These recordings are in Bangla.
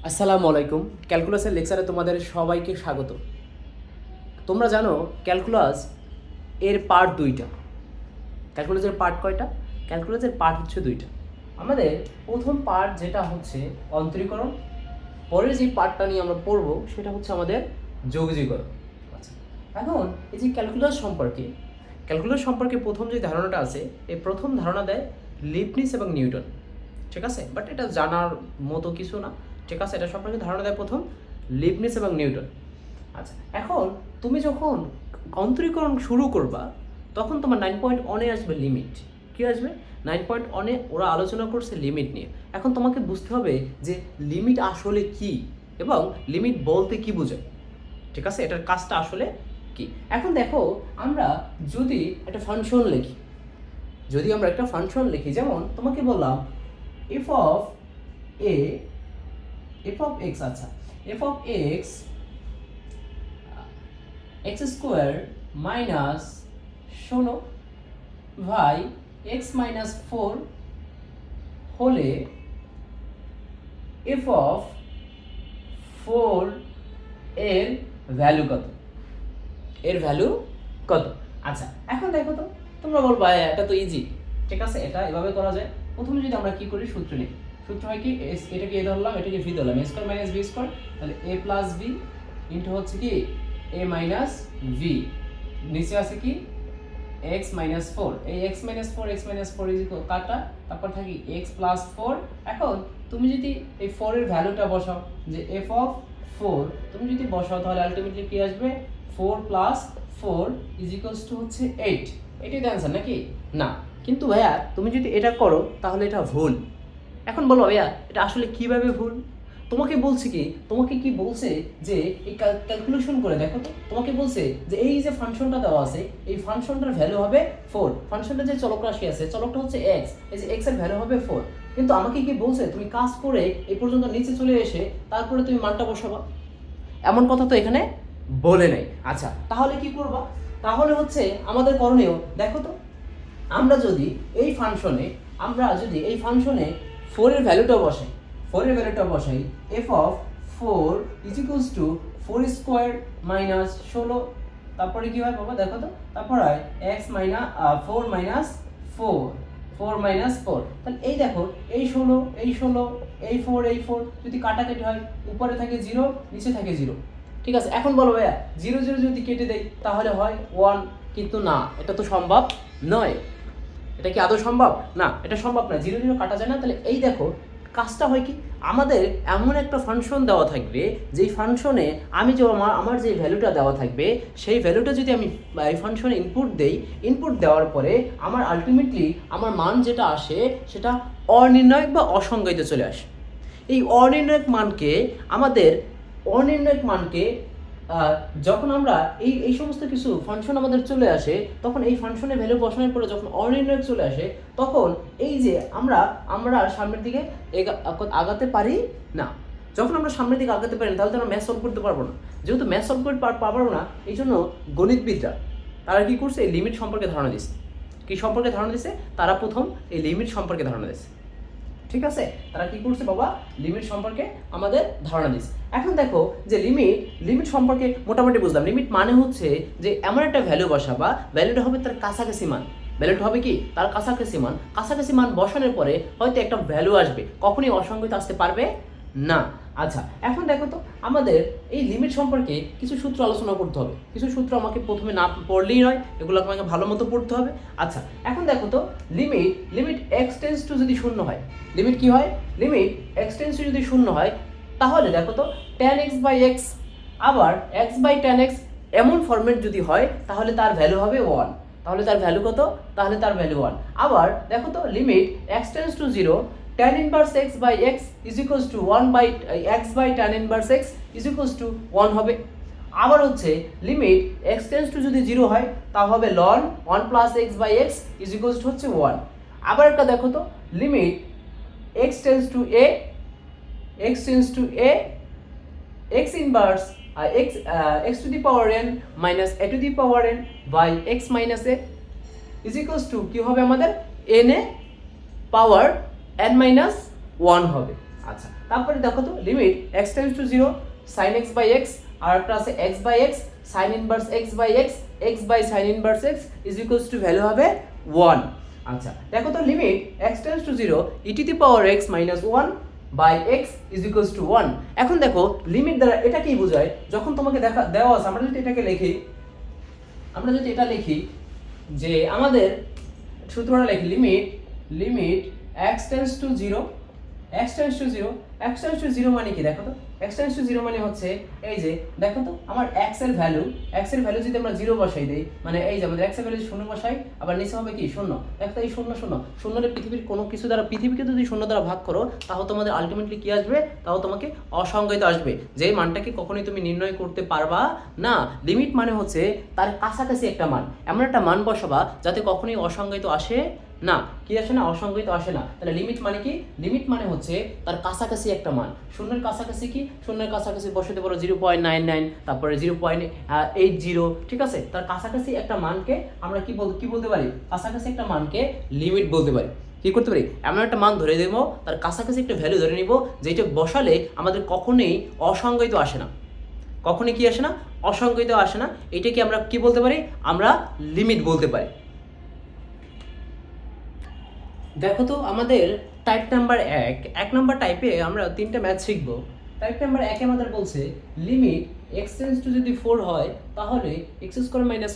আসসালামু আলাইকুম। ক্যালকুলাসের লেকচারে তোমাদের সবাইকে স্বাগত। তোমরা জানো ক্যালকুলাস এর পার্ট দুইটা। ক্যালকুলাসের পার্ট কয়টা? ক্যালকুলাসের পার্ট হচ্ছে দুইটা। আমাদের প্রথম পার্ট যেটা হচ্ছে অন্তরীকরণ, পরের যে পার্টটা নিয়ে আমরা পড়বো সেটা হচ্ছে আমাদের যোগজীকরণ। আচ্ছা, এখন এই যে ক্যালকুলাস সম্পর্কে প্রথম যে ধারণাটা আছে, এই প্রথম ধারণা দেয় লিবনিজ এবং নিউটন। ঠিক আছে, বাট এটা জানার মতো কিছু না। ঠিক আছে, এটা সম্পর্কে ধারণা দেয় প্রথম লিবনিজ এবং নিউটন। আচ্ছা, এখন তুমি যখন অন্তরীকরণ শুরু করবা তখন তোমার 9.1-এ আসবে লিমিট। কি আসবে? 9.1-এ ওরা আলোচনা করছে লিমিট নিয়ে। এখন তোমাকে বুঝতে হবে যে লিমিট আসলে কি এবং লিমিট বলতে কি বোঝায়। ঠিক আছে, এটার কাজটা আসলে কি। এখন দেখো, আমরা যদি একটা ফাংশন লিখি, যেমন তোমাকে বললাম এফ অফ এক্স, আচ্ছা, F of X X square minus 16 by X minus 4 হলে এফ অফ 4 এর ভ্যালু কত? আচ্ছা, এখন দেখো তো, তোমরা বলবা এটা তো ইজি। ঠিক আছে, এটা এভাবে করা যায়। প্রথমে যদি আমরা কি করি, সূত্র নিই। সূত্র হয় কি, এটাকে এ ধরলাম, এটাকে ভি ধরলাম, এ স্কোয়ার মাইনাস বি স্কোয়ার, তাহলে এ প্লাস বি ইন্টু হচ্ছে কি এ মাইনাস ভি, নিচে আছে কি এক্স মাইনাস 4। এই এক্স মাইনাস ফোর ইজ কাটা, তারপর থাকি এক্স প্লাস 4। এখন তুমি যদি এই 4 এর ভ্যালুটা বসাও, যে এফ অফ 4 তুমি যদি বসাও, তাহলে আলটিমেটলি কি আসবে? 4 প্লাস 4 ইজ ইকুয়ালস টু হচ্ছে 8। এটাই তো অ্যান্সার নাকি? না, কিন্তু ভাইয়া তুমি যদি এটা করো তাহলে এটা ভুল। এখন বলো ভাইয়া এটা আসলে কিভাবে ভুল? তোমাকে কি বলছে যে এই ক্যালকুলেশন করে দেখো তো, তোমাকে বলছে যে এই যে ফাংশনটা দেওয়া আছে, এই ফাংশনটার ভ্যালু হবে 4। ফাংশনটা যে চলক রাশি আছে, চলকটা হচ্ছে x, এই যে x এর ভ্যালু হবে 4। কিন্তু আমাকে কি বলছে, তুমি কাজ করে এই পর্যন্ত নিচে চলে এসে তারপরে তুমি মানটা বসাবা, এমন কথা তো এখানে বলে নাই। আচ্ছা, তাহলে কি করবা? তাহলে হচ্ছে আমাদের করণীয়, দেখো তো, আমরা যদি এই ফাংশনে 4 এর ভ্যালুটা বসাই, F of 4 is equals two 4 square minus 16, তারপরে কি হয় বাবা দেখো তো, তারপর হয় এক্স মাইনাস 4 মাইনাস 4, তাহলে এই দেখো, এই 16 এই 4 যদি কাটাকাটি হয়, উপরে থাকে 0, নিচে থাকে 0। ঠিক আছে, এখন বলো ভাইয়া 0 যদি কেটে দেই তাহলে হয় 1, কিন্তু না, এটা তো সম্ভব নয়। এটা কি আদৌ সম্ভব? না, এটা সম্ভব না, 0 কাটা যায় না। তাহলে এই দেখো, কাজটা হয় কি, আমাদের এমন একটা ফাংশন দেওয়া থাকবে, যেই ফাংশনে আমি যে আমার যে ভ্যালুটা দেওয়া থাকবে, সেই ভ্যালুটা যদি আমি এই ফাংশনে ইনপুট দেওয়ার পরে আমার আলটিমেটলি আমার মান যেটা আসে সেটা অনির্ণায়ক বা অসংজ্ঞায়িত চলে আসে। এই অনির্ণায়ক মানকে যখন আমরা এই সমস্ত কিছু ফাংশন আমাদের চলে আসে, তখন এই ফাংশনের ভ্যালু বসানোর পরে যখন অনির্ণায়ক চলে আসে, তখন এই যে আমরা সামনের দিকে আগাতে পারি না। যখন আমরা সামনের দিকে আগাতে পারি না, তাহলে তো আমরা ম্যাথ সলভ করতে পারবো না। যেহেতু ম্যাথ সলভ করতে পারবো না, এই জন্য গণিতবিদরা তারা কি করছে, এই লিমিট সম্পর্কে ধারণা দিচ্ছে। কি সম্পর্কে ধারণা দিচ্ছে? তারা প্রথম এই লিমিট সম্পর্কে ধারণা দিচ্ছে। ঠিক আছে, তারা কি করছে বাবা, লিমিট সম্পর্কে আমাদের ধারণা দিচ্ছে। এখন দেখো যে লিমিট সম্পর্কে মোটামুটি বুঝলাম। লিমিট মানে হচ্ছে যে এমন একটা ভ্যালু বসাবা, ভ্যালুটা হবে তার কাছাকাছি মান। ভ্যালুটা হবে কি, তার কাছাকাছি মান বসানোর পরে হয়তো একটা ভ্যালু আসবে, কখনই অসংজ্ঞায়িত আসতে পারবে না। আচ্ছা, এখন দেখো তো, আমাদের এই লিমিট সম্পর্কে কিছু সূত্র আলোচনা করতে হবে। কিছু সূত্র আমাকে প্রথমে না পড়লেই নয়, এগুলো আমাকে ভালো মতো পড়তে হবে। আচ্ছা, এখন দেখো তো, লিমিট এক্স টেন্স টু যদি শূন্য হয়, লিমিট কি হয়, লিমিট এক্স টেন্স টু যদি শূন্য হয়, তাহলে দেখো তো tan x বাই এক্স আবার x বাই tan x এমন ফরম্যাট যদি হয়, তাহলে তার ভ্যালু হবে 1। তাহলে তার ভ্যালু কত? তাহলে তার ভ্যালু 1। আবার দেখো তো, limit x tends two 0, tan inverse x by x is equals to 1 by x by tan inverse x is equals to 1 হবে। আবার হচ্ছে লিমিট x টেন্স টু যদি 0 হয়, তা হবে ln 1 plus x by x is equals to হচ্ছে 1। আবার একটা দেখো তো, limit x tends two a, x inverse x to the power n minus a to the power n by x minus a is equals to কি হবে আমাদের n এ পাওয়ার n minus 1 হবে। আচ্ছা, তারপরে দেখো তো limit x tends to 0 sin x by x, আর একটা আছে x by x sin inverse x by x, x by sin inverse x is equals to value হবে 1। আচ্ছা, দেখো তো limit x tends to 0 e to the power x minus 1 by x is equals to 1। এখন দেখো লিমিট দ্বারা এটা কি বোঝায়, যখন তোমাকে দেওয়া আছে, আমরা যদি এটাকে লিখি, আমরা যদি এটা লিখি যে আমাদের সূত্রটা লিখি limit x tends to 0, x tends to 0, x tends to 0 মানে কি দেখো তো, x টেন্ডস টু 0 মানে হচ্ছে এই যে দেখো তো আমার x এর ভ্যালু যদি আমরা 0 বসাই দেই, মানে এই যে আমাদের x এর ভ্যালু 0 বসাই, আবার নিচে হবে কি 0। দেখো এই 0 0 পৃথিবীর কোনো কিছু দ্বারা, পৃথিবীকে যদি 0 দ্বারা ভাগ করো তাহলে তোমাদের আলটিমেটলি কি আসবে, তাও তোমাকে অসংজ্ঞায়িত আসবে, যে মানটাকে কখনোই তুমি নির্ণয় করতে পারবা না। লিমিট মানে হচ্ছে তার কাছাকাছি একটা মান, এমন একটা মান বসাবা যাতে কখনোই অসংজ্ঞায়িত আসে না। কি আসে না? অসংজ্ঞায়িত আসে না। তাহলে লিমিট মানে কি? লিমিট মানে হচ্ছে তার কাছাকাছি একটা মান। শূন্যের কাছাকাছি কি? শূন্যের কাছাকাছি বসাতে পারো 0.99, তারপরে 0.80, ঠিক আছে? তার কাছাকাছি একটা মানকে আমরা কি বলতে পারি? কাছাকাছি একটা মানকে লিমিট বলতে পারি। কি করতে পারি? এমন একটা মান ধরে দেবো, তার কাছাকাছি একটা ভ্যালু ধরে নিব, যেটা বসালে আমাদের কখনোই অসংজ্ঞায়িত আসে না। কখনোই কি আসে না? অসংজ্ঞায়িত আসে না। এটাকে আমরা কি বলতে পারি? আমরা লিমিট বলতে পারি। দেখো তো আমাদের টাইপ নাম্বার 1 নাম্বার টাইপে আমরা 3টা ম্যাথ শিখব। টাইপ নাম্বার 1 আমাদের বলছে লিমিট x টেন্ডস টু যদি 4 হয় তাহলে x² -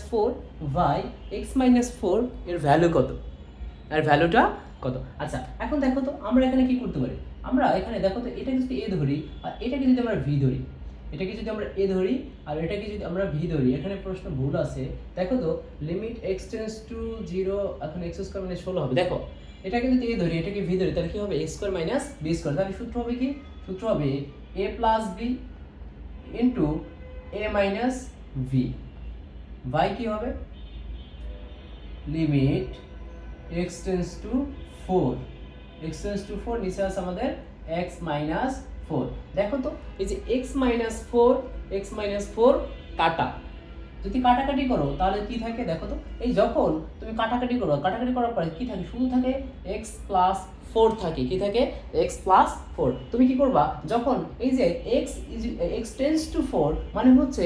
4 বাই x - 4 এর ভ্যালু কত? আর ভ্যালুটা কত? আচ্ছা, এখন দেখো তো আমরা এখানে কি করতে পারি? আমরা এখানে দেখো তো এটাকে যদি a ধরি আর এটাকে যদি আমরা v ধরি, এটাকে যদি আমরা a ধরি আর এটাকে যদি আমরা v ধরি, এখানে প্রশ্ন ভুল আছে। দেখো তো লিমিট x টেন্ডস টু 0, এখন x² - 16 হবে। দেখো এটাকে যদি a ধরি, এটাকে v ধরি, তাহলে কি হবে? a² - b²। তাহলে সূত্র হবে কি? সূত্র হবে a plus b into a minus v by কি হবে? Limit x tends to 4, x tends to 4, নিচে আছে আমাদের x মাইনাস 4। দেখো তো এই যে x মাইনাস 4 কাটা, যদি কাটাকাটি করো তাহলে কি থাকে? দেখো তো এই যখন তুমি কাটাকাটি করো, কাটাকাটি করার পরে কি থাকে? শুধু থাকে x প্লাস 4 থাকে। কি থাকে? x plus 4। তুমি কি করবা? যখন এই যে x টেন্ডস টু 4 মানে হচ্ছে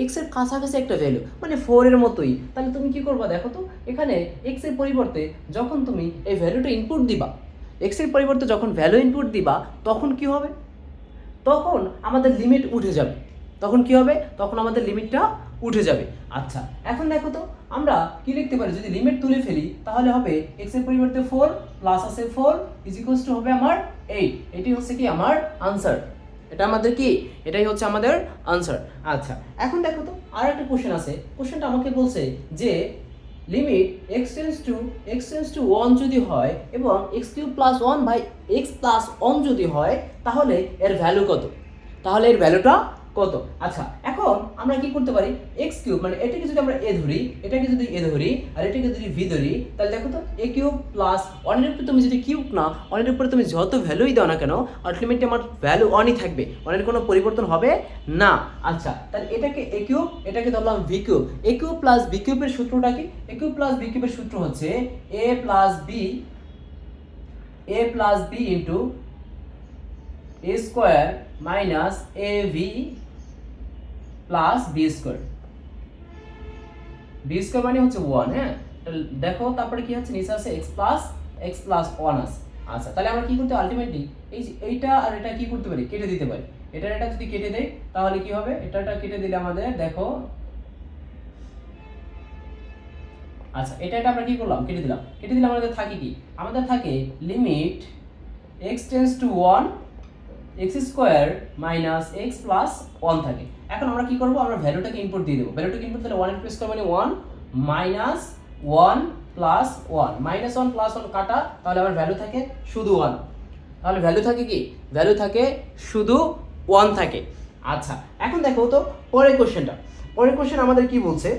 x এর কাছাকাছি একটা ভ্যালু, মানে 4 এর মতোই, তাহলে তুমি কি করবা? দেখো তো এখানে x এর পরিবর্তে যখন তুমি এই ভ্যালুটা ইনপুট দিবা, x এর পরিবর্তে যখন ভ্যালু ইনপুট দিবা, তখন কি হবে? তখন আমাদের লিমিট উঠে যাবে। তখন কি হবে? তখন আমাদের লিমিটটা উঠে যাবে। আচ্ছা, এখন দেখো তো আমরা কি লিখতে পারি? যদি লিমিট তুলে ফেলি তাহলে হবে x এর পরিবর্তে 4 প্লাস আছে 4 ইজ ইকুয়ালস টু হবে আমার 8। এটি হচ্ছে কি আমার আনসার। এটা আমাদের কি? এটাই হচ্ছে আমাদের আনসার। আচ্ছা, এখন দেখো তো আর একটা কোশ্চেন আছে। কোশ্চেনটা আমাকে বলছে যে লিমিট x টেন্ডস টু 1 যদি হয় এবং x³ plus 1 by x plus 1 যদি হয় তাহলে এর ভ্যালু কত? তাহলে এর ভ্যালুটা কত? আচ্ছা, এখন আমরা কি করতে পারি? x³ মানে এটাকে যদি আমরা a ধরি, এটাকে যদি a ধরি আর এটাকে যদি v ধরি, তাহলে দেখো তো a³ প্লাস 1 এর উপরে তুমি যদি কিউব না, 1 এর উপরে তুমি যত ভ্যালুই দাও না কেন, আলটিমেটলি আমার ভ্যালু 1ই থাকবে, 1 এর কোনো পরিবর্তন হবে না। আচ্ছা, তাহলে এটাকে a³ এটাকে ধরলাম v³ a³ প্লাস b³ এর সূত্রটা কি? a³ প্লাস b³ এর সূত্র হচ্ছে a plus b into a square minus ab plus B square. B square মানে হচ্ছে 1। হ্যাঁ, দেখো তারপরে কি হচ্ছে? নিচে আছে x প্লাস 1 আছে। আচ্ছা, তাহলে আমরা কি করতে আলটিমেটলি এইটা আর এটা কি করতে পারি? কেটে দিতে পারি। এটা যদি কেটে দেই তাহলে কি হবে? এটা কেটে দিলে আমাদের দেখো, আচ্ছা এটা আমরা কি করলাম? কেটে দিলাম আমাদের থাকে কি? আমাদের থাকে limit x tends two 1 x² minus x plus 1 থাকে। এখন আমরা কি করব? আমরা ভ্যালুটাকে ইনপুট দিয়ে দেব। ভ্যালুটাকে ইনপুট দিলে 1 এর স্কয়ার মানে 1 মাইনাস 1 প্লাস 1 মাইনাস 1 প্লাস 1 কাটা, তাহলে আমার ভ্যালু থাকে শুধু 1। তাহলে ভ্যালু থাকে কি? ভ্যালু থাকে শুধু 1 থাকে। আচ্ছা, এখন দেখো তো পরের কোশ্চেনটা। পরের কোশ্চেন আমাদের কি বলছে?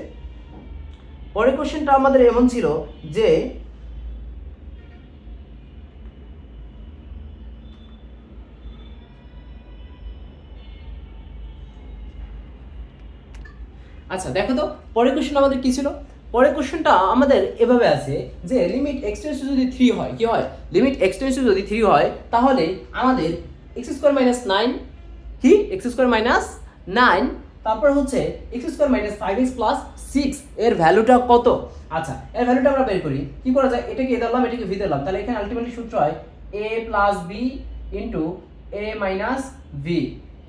পরের কোশ্চেনটা আমাদের এমন ছিল যে আচ্ছা দেখো তো পরের কোশ্চেন আমাদের কি ছিল? পরের কোশ্চেনটা আমাদের এভাবে আছে যে লিমিট x টেন্ডস টু যদি 3 হয়, কি হয়? লিমিট x টেন্ডস টু যদি 3 হয় তাহলে আমাদের এক্স স্কোয়ার মাইনাস 9 কি এক্স স্কোয়ার মাইনাস 9, তারপর হচ্ছে x square minus 5x plus 6 এর ভ্যালুটা কত? আচ্ছা, এর ভ্যালুটা আমরা বের করি। কি করা যায়, এটাকে এ ধরলাম, এটাকে ভি ধরলাম, তাহলে এখানে আলটিমেটলি সূত্র হয় a plus b into a minus v,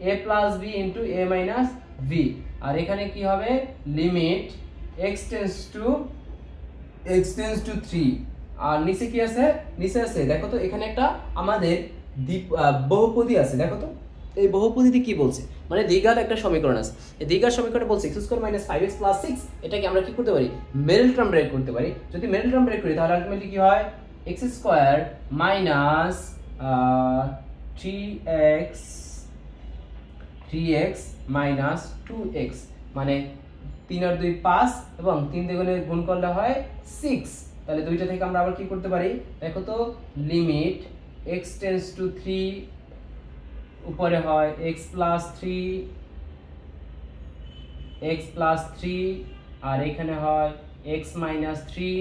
a plus b into a minus v. আর এখানে কি হবে, লিমিট x টেন্স টু 3। আর নিচে কি আছে, নিচে আছে দেখো তো, এখানে একটা আমাদের বহুপদী আছে, দেখো তো এই বহুপদীতে কি বলছে, মানে দ্বিঘাত একটা সমীকরণ আছে। এই দ্বিঘাত সমীকরণে বলছে x square minus 5x plus 6, এটাকে আমরা কি করতে পারি, মিডল টার্ম ব্রেক করতে পারি। যদি মিডল টার্ম ব্রেক করি তাহলে আলটিমেটলি কি হয়, x square minus 3x minus 2x, মানে 3 আর 2 5 এবং 3 দ্বিগুণে গুণ করলে হয় 6। তাহলে দুইটা থেকে আমরা আবার কি করতে পারি, দেখো তো, লিমিট x টেন্স টু 3, উপরে হয় x প্লাস 3 আর এখানে হয় x মাইনাস 3।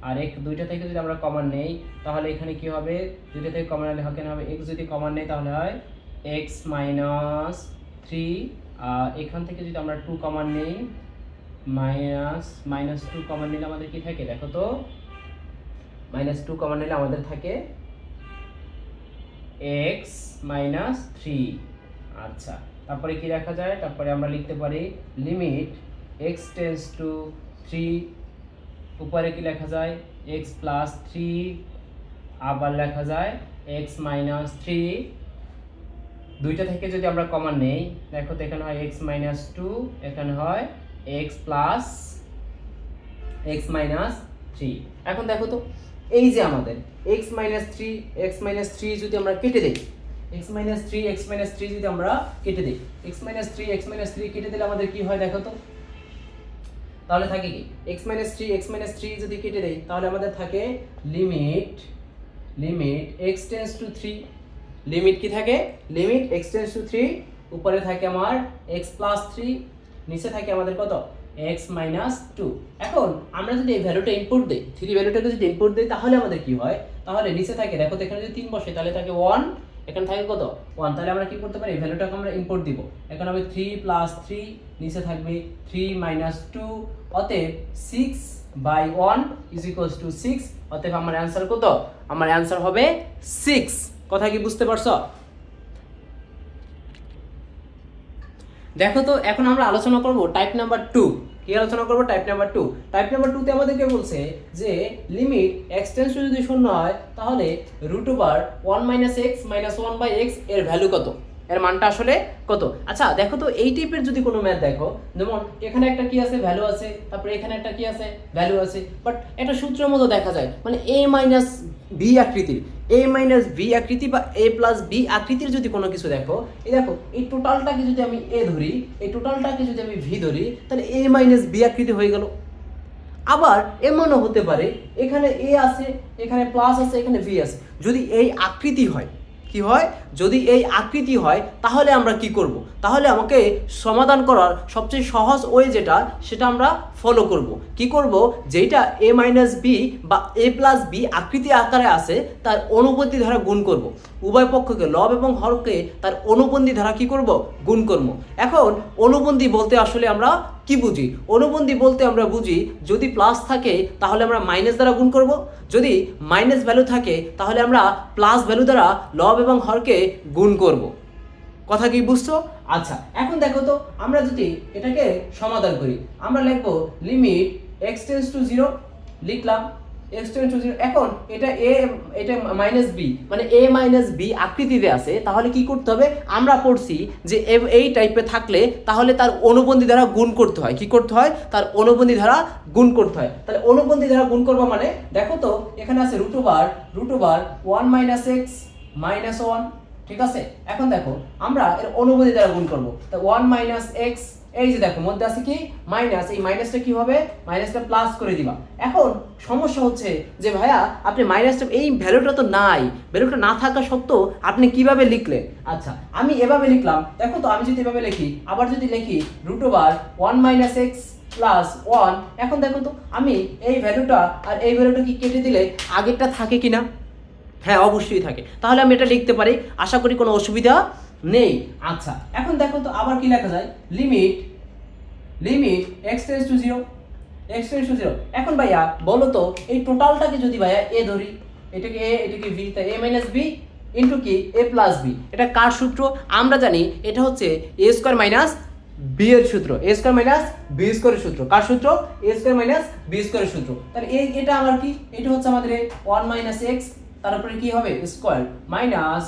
আর দুইটা থেকে যদি আমরা কমন নেই তাহলে এখানে কি হবে, দুইটা থেকে কমন নিলে কেন হবে, x যদি কমন নেই তাহলে হয় x মাইনাস 3। আর এখান থেকে যদি আমরা 2 কমন নেই, মাইনাস 2 কমন নিলে আমাদের কি থাকে, দেখো তো, মাইনাস 2 কমন নিলে আমাদের থাকে x মাইনাস 3। আচ্ছা, তারপরে কি লেখা যায়, তারপরে আমরা লিখতে পারি লিমিট x টেন্স টু 3, উপরে কি লেখা যায় x প্লাস 3, আবার লেখা যায় x মাইনাস 3। দুইটা থেকে যদি আমরা কমন নেই, দেখো তো এখানে হয় x মাইনাস 2, এখানে হয় x প্লাস x মাইনাস 3। এখন দেখো তো, এই যে আমাদের x মাইনাস 3 যদি আমরা কেটে দেই, x মাইনাস 3 যদি আমরা কেটে দেই, x মাইনাস 3 কেটে দিলে আমাদের কি হয়, দেখো তো, তাহলে থাকে কি, x মাইনাস 3 যদি কেটে দেই তাহলে আমাদের থাকে limit x tends to 3, limit কি থাকে, লিমিট x টেন্স টু 3, উপরে থাকে আমার x প্লাস 3, নিচে থাকে আমাদের কত, x মাইনাস 2। এখন আমরা যদি এই ভ্যালুটা ইনপুট দেই, 3 ভ্যালুটাকে যদি ইনপুট দেই তাহলে আমাদের কি হয়, তাহলে নিচে থাকে, দেখো তো, এখানে যদি 3 বসে তাহলে থাকে 1, এখানে থাকে কত, 1। তাহলে আমরা কি করতে পারি, এই ভ্যালুটাকে আমরা ইনপুট দিব, এখন হবে 3 প্লাস 3, নিচে থাকবে 3 মাইনাস 2, অতএব 6/1 ইজ ইকুয়ালস টু 6। অতএব আমার অ্যানসার কত, আমার অ্যানসার হবে 6। কথা কি বুঝতে পারছো? দেখো তো, এখন আমরা আলোচনা করব টাইপ নাম্বার 2। কি আলোচনা করব, টাইপ নাম্বার 2। টাইপ নাম্বার 2 তে আমাদেরকে বলছে যে লিমিট x টেন্স টু যদি 0 হয় তাহলে √1 - x - 1/x এর ভ্যালু কত, এর মানটা আসলে কত। আচ্ছা দেখো তো, এই টাইপের যদি কোনো ম্যাথ দেখো, যেমন এখানে একটা কি আছে, ভ্যালু আছে, তারপরে এখানে একটা কি আছে, ভ্যালু আছে, বাট এটা সূত্রের মতো দেখা যায়, মানে a - b আকৃতির, a - b আকৃতি বা a + b আকৃতির যদি কোনো কিছু দেখো, এই দেখো, এই টোটালটাকে যদি আমি a ধরি, এই টোটালটাকে যদি আমি v ধরি, তাহলে a - b আকৃতি হয়ে গেল। আবার এমনও হতে পারে, এখানে a আছে, এখানে প্লাস আছে, এখানে v আছে। যদি এই আকৃতি হয়, কি হয়, যদি এই আকৃতি হয় তাহলে আমরা কি করব, তাহলে আমাকে সমাধান করার সবচেয়ে সহজ ওয়ে যেটা, সেটা আমরা ফলো করব। কি করব, যেটা a - b বা a + b আকৃতি আকারে আছে তার অনুবন্ধী ধারা গুণ করব। উভয় পক্ষকে, লব এবং হরকে তার অনুবন্ধী ধারা কি করব, গুণ করব। এখন অনুবন্ধী বলতে আসলে আমরা কি বুঝি, অনুবন্ধী বলতে আমরা বুঝি যদি প্লাস থাকে তাহলে আমরা মাইনাস দ্বারা গুণ করব, যদি মাইনাস ভ্যালু থাকে তাহলে আমরা প্লাস ভ্যালু দ্বারা লব এবং হরকে গুণ করব। কথা কি বুঝছো? আচ্ছা, এখন দেখো তো, আমরা যদি এটাকে সমাধান করি, আমরা লিখব লিমিট x টেন্স টু 0, লিখলাম x টেন্স টু 0। এখন এটা এটা -b, মানে a - b আকৃতিতে আছে, তাহলে কি করতে হবে, আমরা পড়ছি যে এই টাইপে থাকলে তাহলে তার অনুবন্ধী দ্বারা গুণ করতে হয়। কি করতে হয়, তার অনুবন্ধী দ্বারা গুণ করতে হয়। তাহলে অনুবন্ধী দ্বারা গুণ করবো মানে, দেখো তো, এখানে আছে √1 - x - 1, ঠিক আছে। এখন দেখো, আমরা এর অনুবন্ধী দ্বারা গুণ করব, তো 1 - x, এই যে দেখো মধ্যে আছে কি মাইনাস, এই মাইনাসটা কি হবে, মাইনাসটা প্লাস করে দিবা। এখন সমস্যা হচ্ছে যে ভাইয়া আপনি মাইনাসটা, এই ভ্যালুটা তো নাই, ভ্যালুটা না থাকা সত্ত্বেও আপনি কিভাবে লিখলেন। আচ্ছা, আমি এভাবে লিখলাম, দেখো তো, আমি যদি এভাবে লিখি, আবার যদি লিখি √1 - x + 1, এখন দেখো তো, আমি এই ভ্যালুটা আর এই ভ্যালুটা কি কেটে দিলে আগেরটা থাকে কিনা, হ্যাঁ অবশ্যই থাকে। তাহলে আমি এটা লিখতে পারি, আশা করি কোনো অসুবিধা নেই। আচ্ছা এখন দেখো তো আবার কি লেখা যায়, limit x tends to 0, x tends to 0। এখন ভাইয়া বলো তো এই টোটালটাকে যদি ভাইয়া a ধরি, এটাকে a এটাকে v, তাই a মাইনাস b ইন্টু কি a প্লাস b, এটা কার সূত্র আমরা জানি, এটা হচ্ছে a স্কোয়ার মাইনাস b এর সূত্র, a স্কোয়ার মাইনাস b স্কোয়ারের সূত্র। কার সূত্র? a স্কোয়ার মাইনাস b স্কোয়ারের সূত্র। তাহলে এটা আমার কি, এটা হচ্ছে আমাদের 1 মাইনাস x, তারপরে কি হবে স্কোয়ার মাইনাস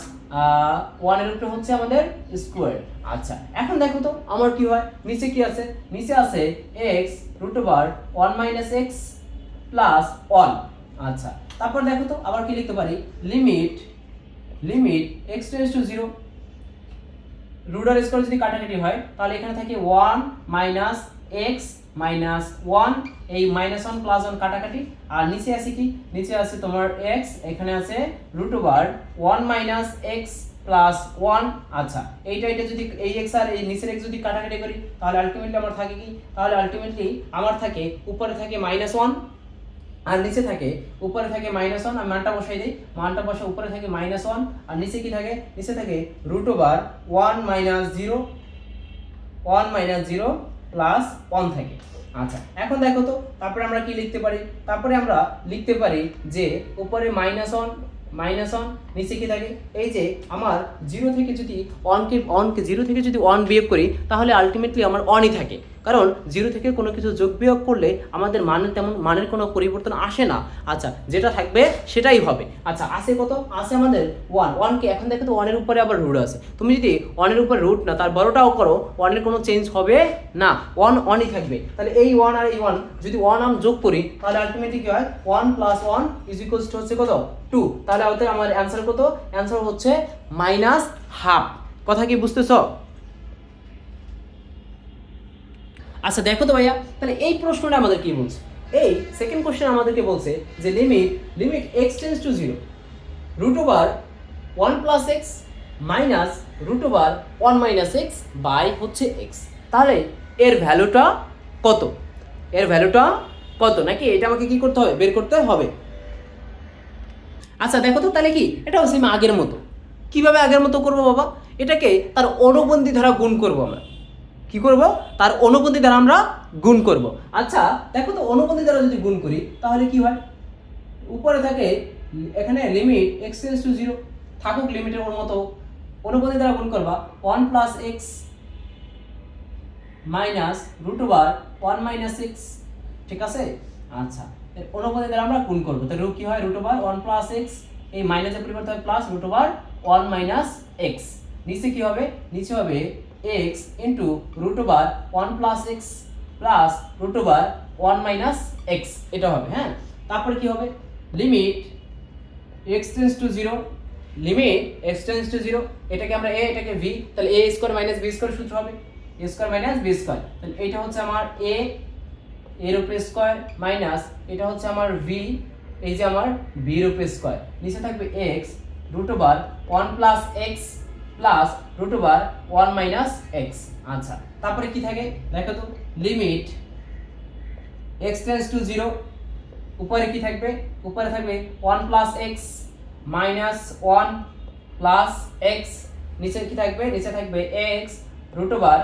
1 এর উপরে হচ্ছে আমাদের স্কোয়ার। আচ্ছা এখন দেখো তো আমার কি হয়, নিচে কি আছে, নিচে আছে x root over 1 minus x plus 1। আচ্ছা তারপর দেখো তো আবার কি লিখতে পারি, limit x tends to 0, root আর স্কোয়ার যদি কাটাকাটি হয় তাহলে এখানে থাকে 1 মাইনাস x মাইনাস 1, এই মাইনাস 1 প্লাস 1 কাটাকাটি, আর নিচে আছে কি, নিচে আছে তোমার x, এখানে আছে root over 1 minus x plus 1। আচ্ছা এইটা যদি এই x আর এই নিচের x যদি কাটাকাটি করি তাহলে আলটিমেটলি আমার থাকে কি, তাহলে আলটিমেটলি আমার থাকে উপরে থাকে মাইনাস 1 আর নিচে থাকে, উপরে থাকে মাইনাস 1, আমি মানটা বসাই দিই, মানটা বসে উপরে থাকে মাইনাস 1 আর নিচে কি থাকে, নিচে থাকে রুট ওভার 1 মাইনাস 0 প্লাস 1 থাকে। আচ্ছা এখন দেখো তো তারপরে আমরা কি লিখতে পারি, তারপরে আমরা লিখতে পারি যে উপরে মাইনাস 1 নিচে কি থাকে, এই যে আমার 0 থেকে যদি 0 থেকে যদি 1 বিয়োগ করি তাহলে আলটিমেটলি আমার 1ই থাকে, কারণ 0 থেকে কোনো কিছু যোগ বিয়োগ করলে আমাদের মানের কোনো পরিবর্তন আসে না। আচ্ছা যেটা থাকবে সেটাই হবে। আচ্ছা আছে কত, আছে আমাদের 1 কে, এখন দেখো তো 1 এর উপরে আবার রুট আছে, তুমি যদি 1 এর উপর রুট না তার বড়টাও করো 1 এর কোনো চেঞ্জ হবে না, 1ই থাকবে। তাহলে এই 1 আর এই 1 যদি 1 আমি যোগ করি তাহলে আলটিমেটলি কি হয়, 1 প্লাস 1 ইজ ইকুয়ালস টু হচ্ছে কত 2। তাহলে আমার অ্যান্সার কত, অ্যান্সার হচ্ছে মাইনাস হাফ। কথা কি বুঝতেছো? আচ্ছা দেখো তো ভাইয়া, তাহলে এই প্রশ্নটা আমাদের কি বলছে, এই সেকেন্ড কোশ্চেন আমাদেরকে বলছে যে limit x tends to 0, root over 1 plus x minus root over 1 minus x by হচ্ছে x। তাহলে এর ভ্যালুটা কত, নাকি এটা আমাকে কি করতে হবে, বের করতে হবে। আচ্ছা দেখো তো তাহলে কি, এটা হচ্ছে আগের মতো। কিভাবে আগের মতো করবো বাবা, এটাকে তার অনুবন্ধী দ্বারা গুণ করবো আমরা। কি করব, তার অনুবন্ধী দ্বারা আমরা গুণ করব। আচ্ছা দেখো তো অনুবন্ধী দ্বারা যদি গুণ করি তাহলে কি হয়, উপরে থাকে এখানে লিমিট x টেন্ডস টু 0 থাকুক লিমিটের ওর মতো, অনুবন্ধী দ্বারা গুণ করবা 1 plus x minus root over 1 minus x, ঠিক আছে। আচ্ছা অনুবন্ধী দ্বারা আমরা গুণ করব, তাহলে কি হয় রুট ওভার 1 প্লাস x, এই মাইনাসের পরিবর্তে হয় plus root over 1 minus x, নিচে কি হবে, নিচে হবে x into root over 1 plus x plus root over 1 minus x, এটা হবে। হ্যাঁ তারপরে কি হবে, লিমিট x টেন্ডস টু 0, এটাকে আমরা a এটাকে v, তাহলে a square minus b square সূত্র হবে, a square minus b square. তাহলে এটা হচ্ছে আমার a এর উপরে স্কয়ার মাইনাস এটা হচ্ছে আমার v, এই যে আমার b এর উপরে স্কয়ার, নিচে থাকবে x root over 1 plus x plus root over 1 minus x। আচ্ছা তারপরে কি থাকে দেখো তো, লিমিট x টেন্ডস টু 0, উপরে কি থাকবে, উপরে থাকবে 1 plus x minus 1 plus x, নিচে কি থাকবে, নিচে থাকবে x root over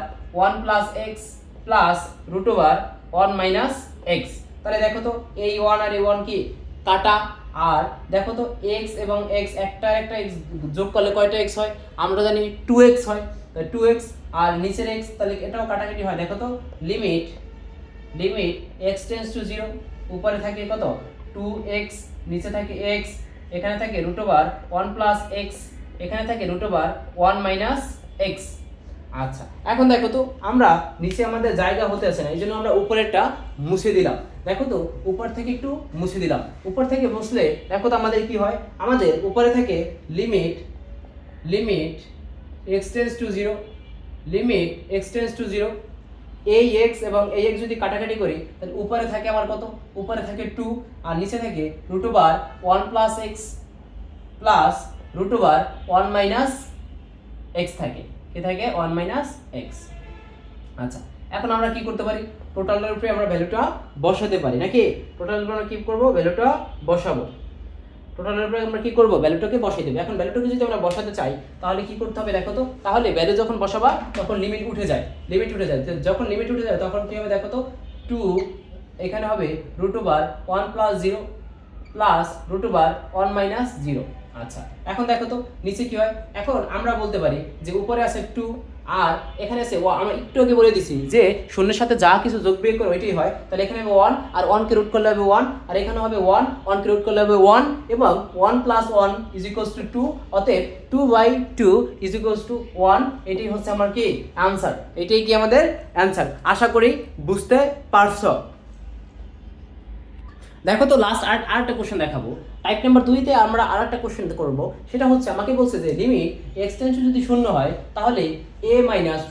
1 plus x plus root over 1 minus x। তাহলে দেখো তো এই 1 আর এই 1 কি কাটা, আর দেখো তো x এবং x একটা x যোগ করলে কয়টা x হয়, আমরা জানি 2x হয়, তাহলে 2x আর নিচের x, তাহলে এটাও কাটাকাটি হয়। দেখো তো লিমিট x টেন্ডস টু 0, উপরে থাকে কত 2x, নিচে থাকে x, এখানে থাকে রুট ওভার 1 প্লাস x, এখানে থাকে রুট ওভার 1 মাইনাস x। আচ্ছা এখন দেখো তো আমরা নিচে আমাদের জায়গা হতে আছে না, এই জন্য আমরা উপরেরটা মুছে দিলাম। দেখো তো উপর থেকে একটু মুছে দিলাম, উপর থেকে মুছলে দেখো তো আমাদের কি হয়, আমাদের উপরে থেকে লিমিট x টেন্ডস টু 0, এই x এবং এই x যদি কাটাকাটি করি তাহলে উপরে থাকে আমার কত, উপরে থাকে 2 আর নিচে থাকে root over 1 plus x plus root over 1 minus x থাকে, কি থাকে 1 মাইনাস x। আচ্ছা এখন আমরা কি করতে পারি, টোটালের উপরে আমরা ভ্যালুটা বসাতে পারি নাকি, টোটালের উপরে কি করব, ভ্যালুটা বসাবো, টোটালের উপরে আমরা কি করব, ভ্যালুটাকে বসাই দেবো। এখন ভ্যালুটাকে যদি আমরা বসাতে চাই তাহলে কি করতে হবে দেখো তো, তাহলে ভ্যালু যখন বসাবা তখন লিমিট উঠে যায়, যখন লিমিট উঠে যায় তখন কি হবে দেখো তো, 2 এখানে হবে √1 + 0 প্লাস √1 - 0। আচ্ছা এখন দেখো তো নিচে কি হয়, এখন আমরা বলতে পারি যে উপরে আছে 2 আর এখানে আছে 1। আমরা একটু আগে বলে দিছি যে শূন্যের সাথে যা কিছু যোগ বিয়োগ করে ওইটাই হয়, তাহলে এখানে হবে 1 আর 1 কে রুট করলে হবে 1, আর এখানে হবে 1 1 কে রুট করলে হবে 1, এবং 1 + 1 = 2, অতএব 2/2 = 1। এটাই হচ্ছে আমার কি অ্যানসার, এটাই কি আমাদের অ্যানসার। আশা করি বুঝতে পারছো। দেখো তো লাস্ট আরেকটা কোশ্চেন দেখাবো। টাইপ নাম্বার 2-তে আমরা আরেকটা কোশ্চেন করব, সেটা হচ্ছে আমাকে বলছে যে লিমিট x → যদি শূন্য হয় তাহলে a - √a² -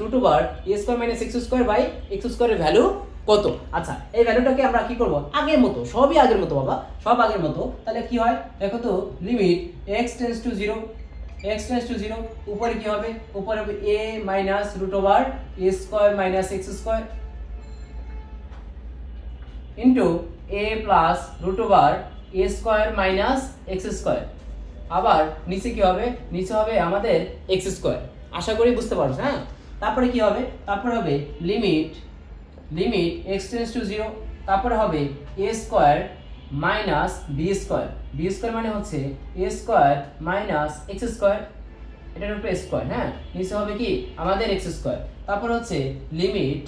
x² এর ভ্যালু কত। আচ্ছা এই ভ্যালুটাকে আমরা কি করব, আগের মতো, সবই আগের মতো বাবা, সব আগের মতো। তাহলে কি হয় দেখো তো, লিমিট x → 0 উপরে কি হবে, উপরে হবে a - √a² - x² into a plus √a² - x²। আবার নিচে কি হবে, নিচে হবে আমাদের x²। আশা করি বুঝতে পারছো। হ্যাঁ, তারপরে কি হবে, তারপরে হবে লিমিট x → 0, তারপরে হবে a² - b²। মানে হচ্ছে a² - x², এটার উপরে স্কয়ার। হ্যাঁ, নিচে হবে কি আমাদের x²। তারপর হচ্ছে লিমিট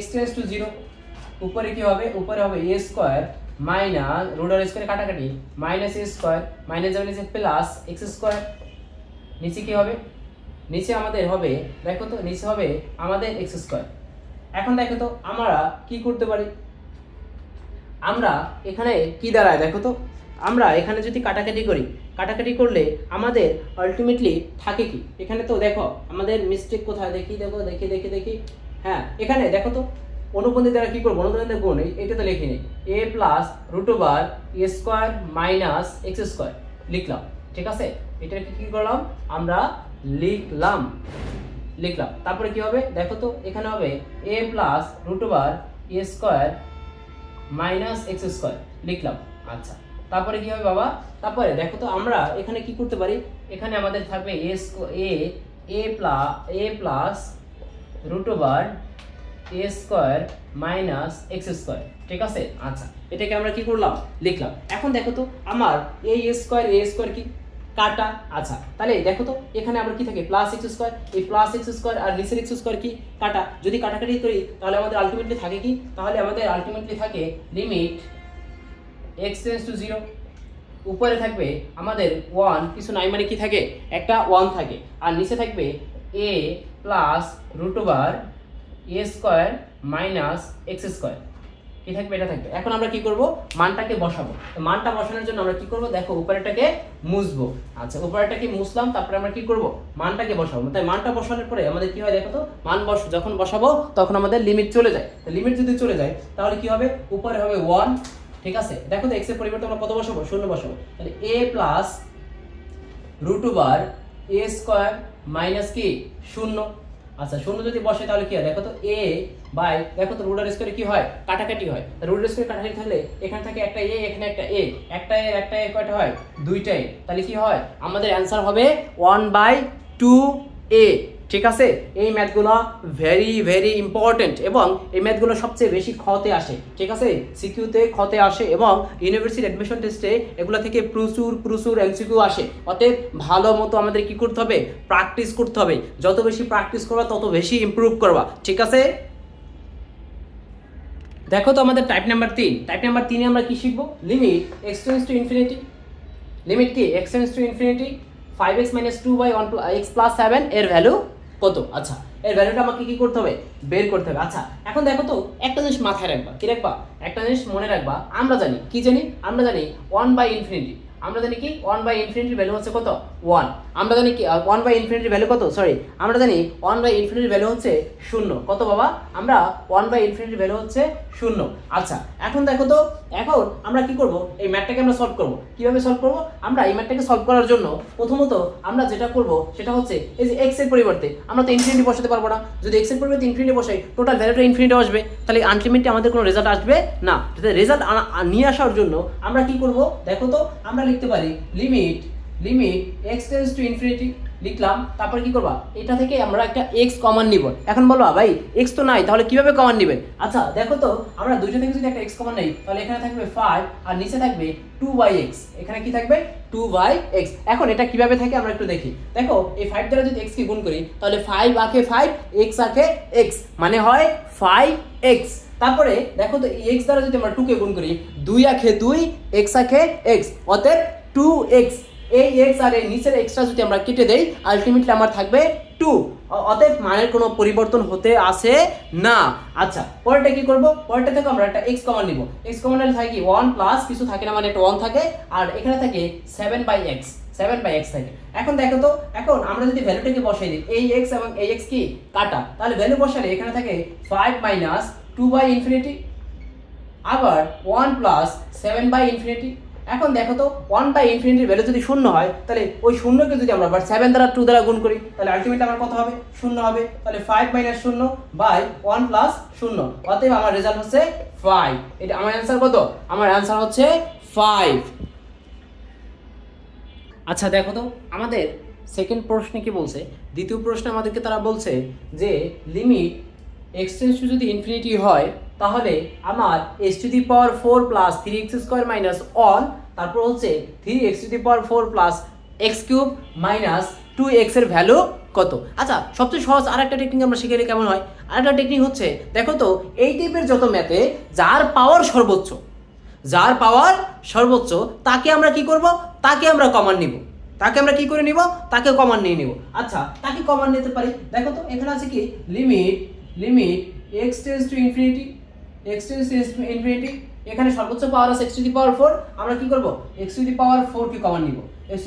x → 0, উপরে কি হবে, উপরে হবে a² মাইনাস √a² কাটাকাটি -a² মাইনাস যাবে নিচে প্লাস x²। নিচে কি হবে, নিচে আমাদের হবে দেখো তো, নিচে হবে আমাদের x²। এখন দেখো তো আমরা কি করতে পারি, আমরা এখানে কি দাঁড়ায় দেখো তো, আমরা এখানে যদি কাটাকাটি করলে আমাদের আলটিমেটলি থাকে কি, এখানে তো দেখো আমাদের মিস্টেক কোথায়, দেখি। হ্যাঁ, এখানে দেখো তো অনুবন্ধী দ্বারা কি করবো, অনুবন্ধী গুণ, এটা তো লিখিনি, a প্লাস √a² - x² লিখলাম। ঠিক আছে, এটা কি করলাম আমরা, লিখলাম। তারপরে কি হবে দেখো তো, এখানে হবে a প্লাস √a² - x² লিখলাম। আচ্ছা তারপরে কি হবে বাবা, তারপরে দেখো তো আমরা এখানে কি করতে পারি, এখানে আমাদের থাকবে a প্লাস √a² - x²। ঠিক আছে। আচ্ছা এটাকে আমরা কি করলাম, লিখলাম। এখন দেখো তো আমার a² কি কাটা। আচ্ছা তাহলে দেখো তো এখানে আমরা কি থাকে প্লাস x², এই প্লাস x² আর নিচের x² কি কাটা। যদি কাটাকাটি করি তাহলে আমাদের আলটিমেটলি থাকে কি, তাহলে আমাদের আলটিমেটলি থাকে লিমিট x → 0, উপরে থাকবে আমাদের 1, কিছু নাই মানে কি থাকে, একটা 1 থাকে, আর নিচে থাকবে a প্লাস √a² - x² কি থাকবে, এটা থাকবে। এখন আমরা কি করব, মানটাকে বসাবো। মানটা বসানোর জন্য আমরা কি করব, দেখো উপরেরটাকে মুছবো। আচ্ছা উপরেরটাকে মুছলাম, তারপরে আমরা কি করব, মানটাকে বসাবো। তাই মানটা বসানোর পরে আমাদের কি হয় দেখো তো, যখন বসাবো তখন আমাদের লিমিট চলে যায়। লিমিট যদি চলে যায় তাহলে কি হবে, উপরে হবে 1। ঠিক আছে, দেখো তো x এর পরিবর্তে আমরা কত বসাবো, 0 বসাবো। তাহলে a প্লাস √a² মাইনাস কি 0। আচ্ছা 0 যদি বসে তাহলে কি হয় দেখো তো, a বাই দেখো তো √a² কি হয়, কাটাকাটি হয়। √a² কাটাকাটি থাকলে এখানে থাকে একটা a, এখানে একটা a, একটা a কয়টা হয়, দুইটা a। তাহলে কি হয় আমাদের অ্যানসার হবে 1/2a। ঠিক আছে, এই ম্যাথগুলো ভেরি ইম্পর্টেন্ট, এবং এই ম্যাথগুলো সবচেয়ে বেশি খতে আসে। ঠিক আছে, সিকিউতে খতে আসে, এবং ইউনিভার্সিটি অ্যাডমিশন টেস্টে এগুলো থেকে প্রচুর এমসিকিউ আসে। অতএব ভালো মতো আমাদের কি করতে হবে, প্র্যাকটিস করতে হবে। যত বেশি প্র্যাকটিস করবা তত বেশি ইমপ্রুভ করবা। ঠিক আছে, দেখো তো আমাদের টাইপ নাম্বার 3 আমরা কি শিখবো, লিমিট x → ইনফিনিটি। লিমিট কি x → ইনফিনিটি 5x - 2/1 x + 7 এর ভ্যালু কত। আচ্ছা এর ভ্যালুটা আমাকে কি করতে হবে, বের করতে হবে। আচ্ছা এখন দেখো তো একটা জিনিস মাথায় রাখবা, কি রাখবা, একটা জিনিস মনে রাখবা। আমরা জানি 1/∞ আমরা জানি কি 1/∞ ভ্যালু হচ্ছে কত 1, আমরা জানি কি 1/∞ ভ্যালু কত, সরি আমরা জানি 1/∞ ভ্যালু হচ্ছে 0, কত বাবা, আমরা 1/∞ ভ্যালু হচ্ছে 0। আচ্ছা এখন দেখো তো, এখন আমরা কি করব, এই ম্যাথটাকে আমরা সলভ করব। কিভাবে সলভ করব, আমরা এই ম্যাথটাকে সলভ করার জন্য প্রথমত আমরা যেটা করব সেটা হচ্ছে এই যে x এর পরিবর্তে আমরা তো ইনফিনিটি বসাতে পারবো না, যদি x এর পরিবর্তে ইনফিনিটি বসাই টোটাল ভ্যালুটা ইনফিনিটি আসবে, তাহলে আলটিমেটলি আমাদের কোনো রেজাল্ট আসবে না। রেজাল্ট নিয়ে আসার জন্য আমরা কি করব দেখো তো, আমরা লিখতে পারি limit x tends to infinity লিখলাম, তারপরে কি করবা, এটা থেকে আমরা একটা x কমন নিব। এখন বলো ভাই x তো নাই, তাহলে কিভাবে কমন নেবেন? আচ্ছা দেখো তো, আমরা দুইটা থেকে যদি একটা x কমন নেই, তাহলে এখানে থাকবে 5 আর নিচে থাকবে 2/x, এখানে কি থাকবে 2/x। এখন এটা কিভাবে থাকে আমরা একটু দেখি। দেখো এই 5 দ্বারা যদি x কে গুণ করি, তাহলে 5 আঁকে 5, x আঁকে x, মানে হয় 5x। তারপরে দেখো তো এই x দ্বারা যদি আমরা 2 কে গুণ করি, 2 আঁকে 2, x আঁকে x, অতএব 2x। এই x আর এই নিচের এক্সট্রা যদি আমরা কেটে দেই, আলটিমেটলি আমার থাকবে 2, অতএব মানের কোনো পরিবর্তন হতে আসে না। আচ্ছা পরেরটা কি করব, পরেরটা থেকে আমরা একটা x কমন নিব। x কমন নিলে থাকে 1 প্লাস কিছু থাকে না, মানে একটা 1 থাকে, আর এখানে থাকে 7/x থাকে। এখন দেখো তো, এখন আমরা যদি ভ্যালুটাকে বসাই দিই, এই x এবং এই x কি কাটা, তাহলে ভ্যালু বসালে এখানে থাকে 5 মাইনাস 2/∞, আবার 1 প্লাস 7/∞। এখন দেখো তো 1/∞ ভ্যালু যদি 0 হয়, তাহলে ওই 0কে যদি আমরা আবার 7 দ্বারা 2 দ্বারা গুণ করি, তাহলে আলটিমেটলি আমার কত হবে 0 হবে। তাহলে 5 মাইনাস 0 বাই 1 প্লাস 0, অতএব আমার রেজাল্ট হচ্ছে 5। এটা আমার অ্যানসার কত, আমার অ্যানসার হচ্ছে 5। আচ্ছা দেখো তো, আমাদের সেকেন্ড প্রশ্নে কি বলছে, দ্বিতীয় প্রশ্নে আমাদেরকে তারা বলছে যে লিমিট x টেন্ডস টু যদি ইনফিনিটি হয়, তাহলে আমার x⁴ প্লাস 3x² মাইনাস 1, তারপর হচ্ছে 3x⁴ plus x³ minus 2x এর ভ্যালু কত। আচ্ছা সবচেয়ে সহজ আরেকটা টেকনিক আমরা শিখে নিই, কেমন হয়? আরেকটা টেকনিক হচ্ছে, দেখো তো এই টাইপের যত ম্যাথে যার পাওয়ার সর্বোচ্চ তাকে আমরা কি করব, তাকে আমরা কমন নিব, তাকে আমরা কি করে নিব, তাকে কমন নিয়ে নিব। আচ্ছা তাকে কমন নিতে পারি, দেখো তো এখানে আছে কি limit x tends to infinity, এখানে সর্বোচ্চ পাওয়ার আছে x⁴, আমরা কি করব, x⁴ কে কমন নিব। x⁴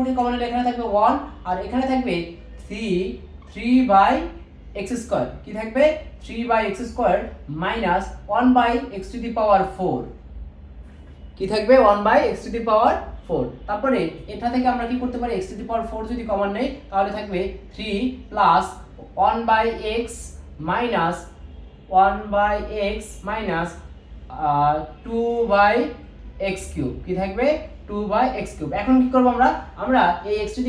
কে কমন নিলে এখানে থাকবে 1 আর এখানে থাকবে 3/x², কি থাকবে 3/x² মাইনাস 1/x⁴, কি থাকবে 1/x⁴। তারপরে এটা থেকে আমরা কি করতে পারি, x⁴ যদি কমন নেই, তাহলে থাকবে 3 প্লাস 1/x মাইনাস 2/x³, কি থাকবে 2/x³। এখন কি করব আমরা এই x⁴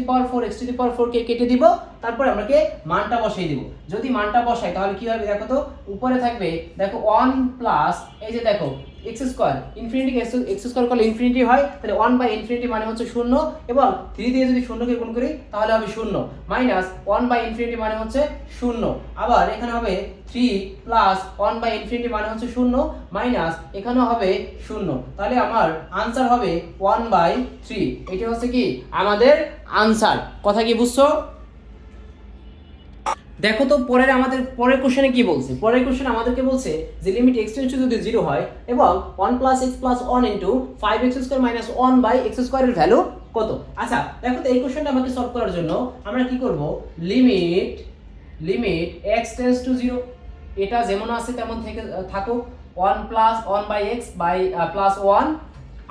কে কেটে দিব, তারপরে আমরা মানটা বসিয়ে দিব। যদি মানটা বসাই তাহলে কি হবে দেখো তো, উপরে থাকবে দেখো 1 প্লাস এই যে দেখো x² ইনফিনিটি x² করলে ইনফিনিটি হয়, তাহলে 1/∞ মানে হচ্ছে 0, এবং 3 দিয়ে যদি 0 কে গুণ করি তাহলে হবে 0, মাইনাস 1/∞ মানে হচ্ছে 0, আবার এখানে হবে 3 প্লাস 1/∞ মানে হচ্ছে 0, মাইনাস এখানেও হবে 0, তাহলে আমার আনসার হবে 1/3। এটা হচ্ছে কি আমাদের আনসার। কথা কি বুঝছো? দেখো তো পরের কোশ্চেনে কি বলছে, পরের কোশ্চেনে আমাদেরকে বলছে যে লিমিট x টেন্ডস টু যদি 0 হয় এবং 1 + x + 1 * 5x² - 1/x² এর ভ্যালু কত। আচ্ছা দেখো তো এই কোশ্চেনটা আমাকে সলভ করার জন্য আমরা কি করব, লিমিট x টেন্ডস টু 0, এটা যেমন আছে তেমন থেকে থাকুক, 1 + 1/x + 1,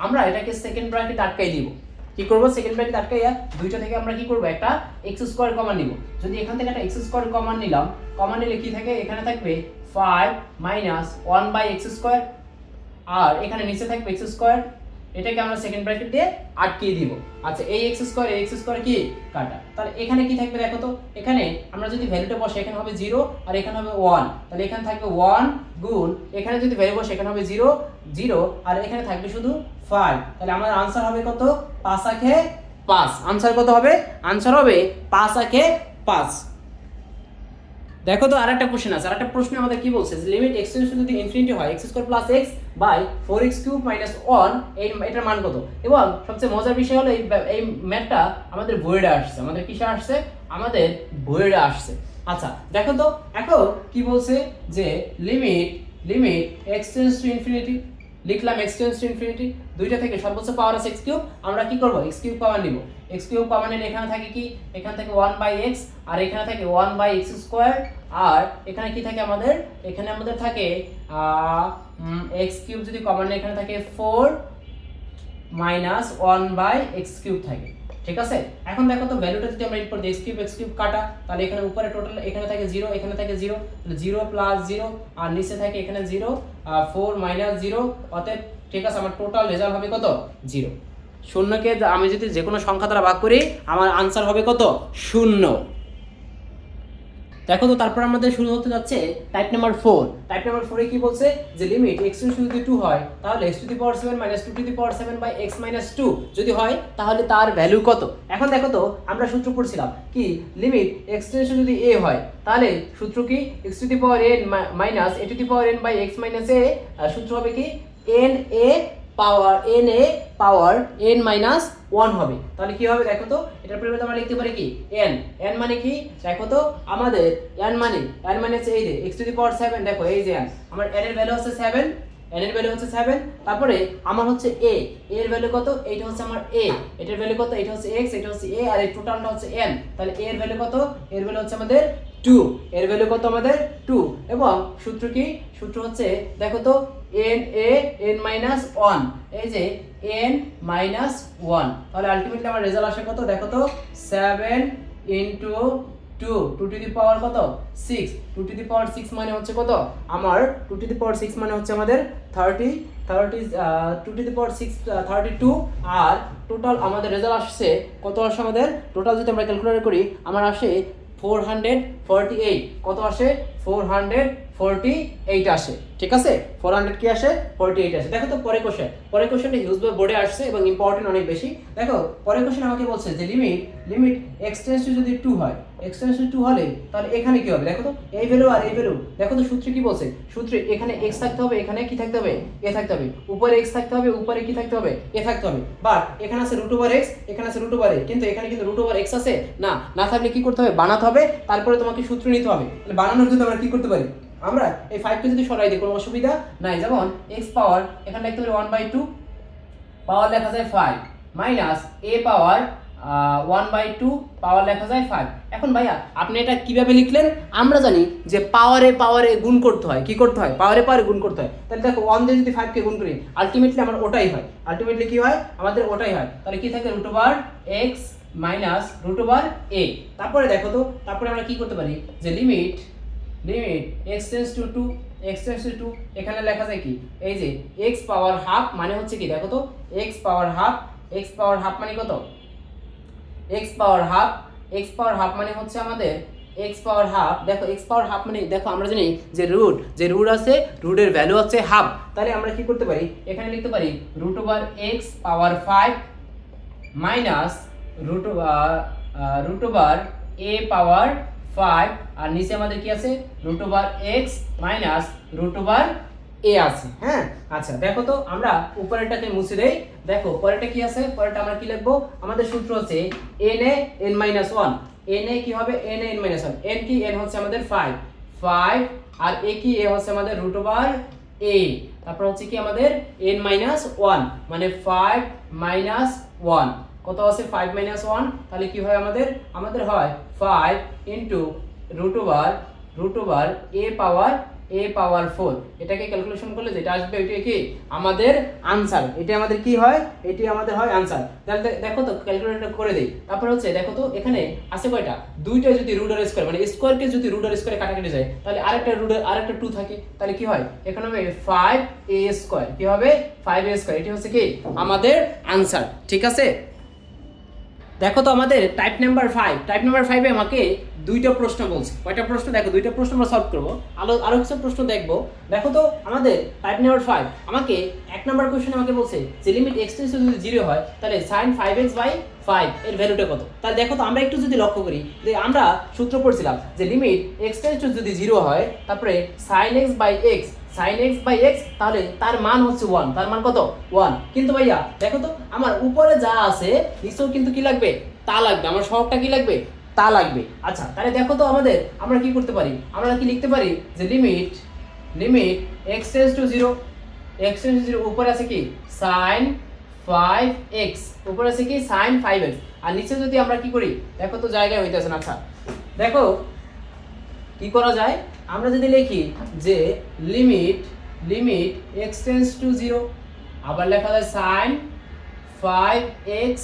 আমরা এটাকে সেকেন্ড ব্র্যাকেট আটকাই দিব। কি করব, সেকেন্ড ব্র্যাকেট আটকাইয়া দুইটা থেকে আমরা কি করব, একটা x² কমন নিব। যদি এখান থেকে একটা x² কমন নিলাম, কমন নিলে কি থাকে, এখানে থাকবে 5 - 1/x², আর এখানে নিচে থাকবে x², এটাকে আমরা সেকেন্ড ব্র্যাকেট দিয়ে আটকিয়ে দিব। আচ্ছা এই x² কি কাটা, তাহলে এখানে কি থাকবে দেখো তো, এখানে আমরা যদি ভ্যালুটা বসাই এখানে হবে 0 আর এখানে হবে 1, তাহলে এখানে থাকবে 1 গুণ এখানে যদি ভ্যালু বসাই এখানে হবে 0 আর এখানে থাকবে শুধু 5, তাহলে আমাদের আনসার হবে কত, 5 আনসার কত হবে, আনসার হবে 5 দেখো তো আরেকটা কোশ্চেন আছে, আরেকটা প্রশ্ন আমাদের কি বলছে, লিমিট x টেন্ডস টু যদি ইনফিনিটি হয় x² + x / 4x³ - 1, এটার মান কত। এবং সবচেয়ে মজার বিষয় হলো এই ম্যাথটা আমাদের বইয়ে আসছে, আমাদের কিসে আসছে, আমাদের বইয়ে আসছে। আচ্ছা দেখো তো এখন কি বলছে যে limit x tends to infinity, লিখলাম x টেন্ডস টু ইনফিনিটি, দুইটা থেকে সর্বোচ্চ পাওয়ার আছে x কিউব, আমরা কি করব x কিউব পাওয়ার নিব। x কিউব পাওয়ার নিলে এখানে থাকে কি, এখানে থাকে 1/x আর এখানে থাকে 1/x², আর এখানে কি থাকে আমাদের, এখানে আমাদের থাকে x কিউব যদি কমন নেই এখানে থাকে 4 - 1/x³ থাকে, ঠিক আছে। এখন দেখো তো ভ্যালুটা যদি আমরা ইনপুট করি x কিউব কাটা, তাহলে এখানে উপরে টোটাল এখানে থাকে 0, এখানে থাকে 0, তাহলে 0 + 0 আর নিচে থাকে এখানে 0, 4 - 0, অতএব ঠিক আছে আমার টোটাল রেজাল্ট হবে কত 0। শূন্যকে আমি যদি যে কোনো সংখ্যা দ্বারা ভাগ করি আমার আনসার হবে কত 0। দেখো তো তারপর আমাদের শুরু হতে যাচ্ছে টাইপ নাম্বার 4। টাইপ নাম্বার 4 এ কি বলছে যে লিমিট x যদি 2 হয় তাহলে x⁴ - 2⁴ - 2 যদি হয় তাহলে তার ভ্যালু কত। এখন দেখো তো আমরা সূত্র পড়ছিলাম কি, লিমিট x যদি a হয় তাহলে সূত্র কি x⁴ - a⁻n/x - a, সূত্র হবে কি na পাওয়ার n-1 হবে। তাহলে কি হবে দেখো তো, এটার পরিবর্তে আমরা লিখতে পারি কি n মানে কি দেখো তো, আমাদের n মানে হচ্ছে এই যে x⁴ দেখো এই যে n, আমার n এর ভ্যালু হচ্ছে 7, n এর ভ্যালু হচ্ছে 7, তারপরে আমার হচ্ছে a এর ভ্যালু কত, এইটা হচ্ছে আমার a, এটার ভ্যালু কত, এটা হচ্ছে x, এটা হচ্ছে a, আর এই টোটালটা হচ্ছে n, তাহলে a এর ভ্যালু কত, এর ভ্যালু হচ্ছে আমাদের 2, এর ভ্যালু কত আমাদের 2, এবং সূত্র কি, সূত্র হচ্ছে দেখো তো n-1, এই যে n-1, তাহলে আলটিমেটলি আমার রেজাল্ট আসে কত দেখো তো 7 × 2 টু দি পাওয়ার কত 6, 2 টু দি পাওয়ার 6 মানে হচ্ছে কত আমার 2 টু দি পাওয়ার 6 মানে হচ্ছে আমাদের 30 2 টু দি পাওয়ার 6 32, আর টোটাল আমাদের রেজাল্ট আসছে কত আসে আমাদের টোটাল যদি আমরা ক্যালকুলেট করি আমার আসে 448, কত আসে 448 আসে, ঠিক আছে 400 কি আসে 48 আসে। দেখো তো পরের কোশ্চেনটা হিউজ বোর্ডে আসছে এবং ইম্পর্টেন্ট অনেক বেশি। দেখো পরের কোশ্চেন আমাকে বলছে যে লিমিট x টেন্ডস টু যদি 2 হয়, x টেন্ডস টু 2 হলে তাহলে এখানে কি হবে দেখো তো, এই ভ্যালু আর এই ভ্যালু, দেখো তো সূত্রে কি বলছে, সূত্রে এখানে x থাকতে হবে, এখানে কি থাকতে হবে a থাকতে হবে, উপরে x থাকতে হবে, উপরে কি থাকতে হবে a থাকতে হবে, বাট এখানে আছে √x, এখানে আছে √a, কিন্তু এখানে কিন্তু √x আছে না থাকলে কি করতে হবে বানাতে হবে, তারপরে তোমাকে সূত্র নিতে হবে। তাহলে বানানোর জন্য আমরা কি করতে পারি, আমরা এই 5 কে যদি সরাই দিই কোনো অসুবিধা নাই, যেমন x পাওয়ার এখানে লিখতে পারি 1/2, পাওয়ার লেখা যায় 5 মাইনাস a পাওয়ার 1/2, পাওয়ার লেখা যায় 5। এখন ভাইয়া আপনি এটা কিভাবে লিখলেন, আমরা জানি যে পাওয়ারে গুণ করতে হয়, কি করতে হয় পাওয়ারে গুণ করতে হয়, তাহলে দেখো 1 দিয়ে যদি 5 কে গুণ করি আলটিমেটলি আমার ওটাই হয়, আলটিমেটলি কি হয় আমাদের ওটাই হয়, তাহলে কি থাকে √x মাইনাস √a। তারপরে দেখো তো, তারপরে আমরা কি করতে পারি যে লিমিট x টেন্ডস টু 2, এখানে লেখা যায় কি এই যে x পাওয়ার হাফ মানে হচ্ছে কি দেখো তো x পাওয়ার হাফ মানে কত, x পাওয়ার হাফ মানে হচ্ছে আমাদের x পাওয়ার হাফ, দেখো x পাওয়ার হাফ মানে দেখো আমরা জানি যে রুট আছে, রুটের ভ্যালু হচ্ছে হাফ, তাহলে আমরা কি করতে পারি এখানে লিখতে পারি √x পাওয়ার 5 মাইনাস √a পাওয়ার 5, আর নিচে আমাদের কি আছে √x মাইনাস √a আছে। হ্যাঁ আচ্ছা দেখো তো আমরা উপরেরটাকে মুছে দেই, দেখো পরেরটা কি আছে, পরেরটা আমরা কি লিখবো, আমাদের সূত্র হচ্ছে n-1, n কি হবে n-1, n কি n হচ্ছে আমাদের 5 আর a কি a হচ্ছে আমাদের √a, তারপর হচ্ছে কি আমাদের n-1 মানে 5 - 1, কত আছে 5 - 1, তাহলে কি হয় আমাদের হয় 5 × a পাওয়ার 4, এটাকে ক্যালকুলেশন করলে যেটা আসবে এটা কি আমাদের আনসার, এটা আমাদের কি হয় এটি আমাদের হয় আনসার। তাহলে দেখো তো ক্যালকুলেটর করে দেই, তারপর হচ্ছে দেখো তো এখানে আছে কয়টা, দুইটা যদি √স্কয়ার মানে স্কয়ারকে যদি √স্কয়ারে কাটাকাটি যায় তাহলে আরেকটা 2 থাকে, তাহলে কি হয় এখানে হবে 5a², কি হবে 5a², এটি হচ্ছে কি আমাদের আনসার, ঠিক আছে। দেখো তো আমাদের টাইপ নাম্বার 5 এ আমাকে দুইটা প্রশ্ন বলছে, কয়টা প্রশ্ন দেখো, দুইটা প্রশ্ন আমরা সলভ করবো, আরো কিছু প্রশ্ন দেখবো। দেখো তো আমাদের টাইপ নাম্বার 5 আমাকে 1 নাম্বার কোশ্চেন আমাকে বলছে যে লিমিট x টেন্ডস টু যদি 0 হয় তাহলে sin 5x/5 এর ভ্যালুটা কত। তাহলে দেখো তো আমরা একটু যদি লক্ষ্য করি যে আমরা সূত্র পড়ছিলাম যে লিমিট x টেন্ডস টু যদি 0 হয় তারপরে sin x/x, তাহলে তার মান হচ্ছে 1, তার মান কত 1, কিন্তু ভাইয়া দেখো তো আমার উপরে যা আছে নিচেও কিন্তু কি লাগবে তা লাগবে, আমার সহগটা কি লাগবে তা লাগবে। আচ্ছা তাহলে দেখো তো আমরা কি করতে পারি, আমরা কি লিখতে পারি যে limit x tends to 0, X tends to 0 উপরে আছে কি sin 5x, উপরে আছে কি sin 5x, আর নিচে যদি আমরা কি করি দেখো তো জায়গায় হইতেছে না। আচ্ছা দেখো কি করা যায়, আমরা যদি লিখি যে লিমিট x টেন্ডস টু 0, আবার লেখা যায় sin 5x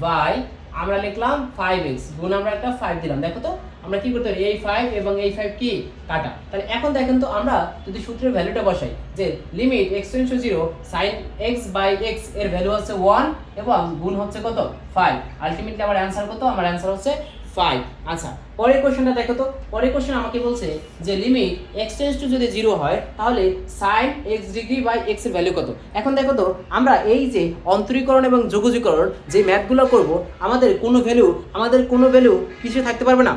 বাই আমরা লিখলাম 5x গুণ আমরা একটা 5 দিলাম। দেখো তো আমরা কি করতে পারি, এই 5 এবং এই 5 কি কাটা। তাহলে এখন দেখেন তো আমরা যদি সূত্রের ভ্যালুটা বসাই যে limit x tends to 0 sin x by x এর ভ্যালু হচ্ছে 1 এবং গুণ হচ্ছে কত 5, আলটিমেটলি আমার অ্যানসার কত, আমার অ্যানসার হচ্ছে 5। আচ্ছা পরের কোশ্চেনটা দেখো তো, পরের কোশ্চেন আমাকে বলছে যে লিমিট x টেন্ডস টু যদি 0 হয় তাহলে sin x degree by x এর ভ্যালু কত। এখন দেখো তো আমরা এই যে অন্তরীকরণ এবং যোগজীকরণ যে ম্যাথগুলো করব আমাদের কোনো ভ্যালু কিছু থাকতে পারবে না,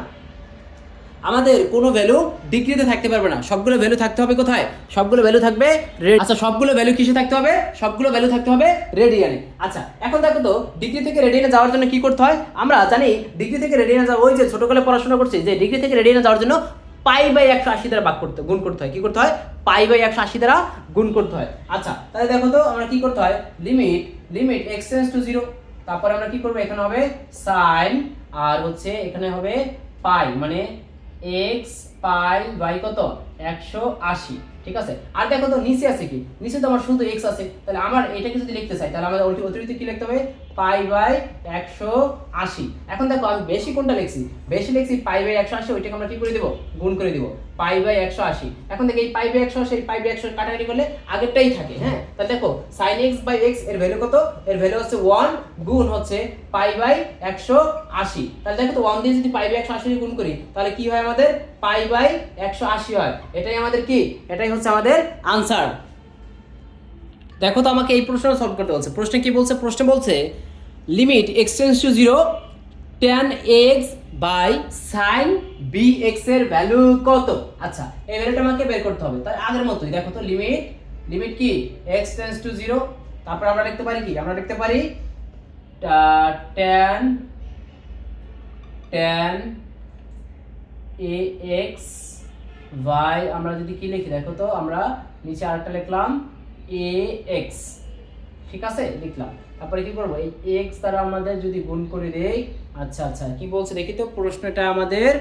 আমাদের কোনো ভ্যালু ডিগ্রিতে থাকতে পারবে না, সবগুলো ভ্যালু থাকতে হবে কোথায়, সবগুলো ভ্যালু থাকবে আচ্ছা সবগুলো ভ্যালু কিসে থাকতে হবে, সবগুলো ভ্যালু থাকতে হবে রেডিয়ানে। আচ্ছা এখন দেখো তো ডিগ্রি থেকে রেডিয়ানে যাওয়ার জন্য কি করতে হয়, আমরা জানি ডিগ্রি থেকে রেডিয়ানে যাওয়া ওই যে ছোটকালে পড়াশোনা করছি যে ডিগ্রি থেকে রেডিয়ানে যাওয়ার জন্য পাই বাই 180 দ্বারা গুণ করতে হয়, কি করতে হয় পাই বাই 180 দ্বারা গুণ করতে হয়। আচ্ছা তাহলে দেখো তো আমরা কি করতে হয়, লিমিট x টেন্ডস টু 0, তারপরে আমরা কি করব, এখানে হবে sin আর হচ্ছে এখানে হবে পাই, মানে x পাই বাই কত 180, ঠিক আছে। আর দেখো তো নিচে আছে কি, নিচে তো আমার শুধু x আছে, তাহলে আমার এটাকে যদি লিখতে চাই তাহলে আমাদের অতিরিক্ত কি লিখতে হবে পাই বাই 180। এখন দেখো আমি বেশি কোনটা লিখছি, বেশি লিখছি পাই বাই 180, ওইটাকে আমরা কি করে দেব গুণ করে দেব পাই বাই 180। এখন দেখো এই পাই বাই 180 এই পাই বাই 180 কাটাকাটি করলে আগেরটাই থাকে, হ্যাঁ। তাহলে দেখো sin x বাই x এর ভ্যালু কত, এর ভ্যালু হচ্ছে 1 গুণ হচ্ছে পাই বাই 180। তাহলে দেখো তো 1 দিয়ে যদি পাই বাই 180 গুণ করি তাহলে কি হয় আমাদের পাই বাই 180 হয়, এটাই আমাদের কি, এটাই হচ্ছে আমাদের আনসার। দেখো তো আমাকে এই প্রশ্ন সলভ করতে বলছে, প্রশ্নে কি বলছে, প্রশ্নে বলছে limit x tends to 0 tan x by sin bx এর ভ্যালু কত। আচ্ছা এই ভ্যালুটা আমাকে বের করতে হবে, তাই আগের মতোই দেখো তো লিমিট কি x টেন্ডস টু 0, তারপর আমরা লিখতে পারি কি, আমরা লিখতে পারি tan ax বাই আমরা যদি কি লিখি দেখো তো আমরা নিচে আরেকটা লিখলাম ax, ঠিক আছে লিখলাম। তারপরে কি করব, এই x দ্বারা আমাদের যদি গুণ করে দেই, আচ্ছা কি বলছে দেখি তো প্রশ্নটা আমাদের।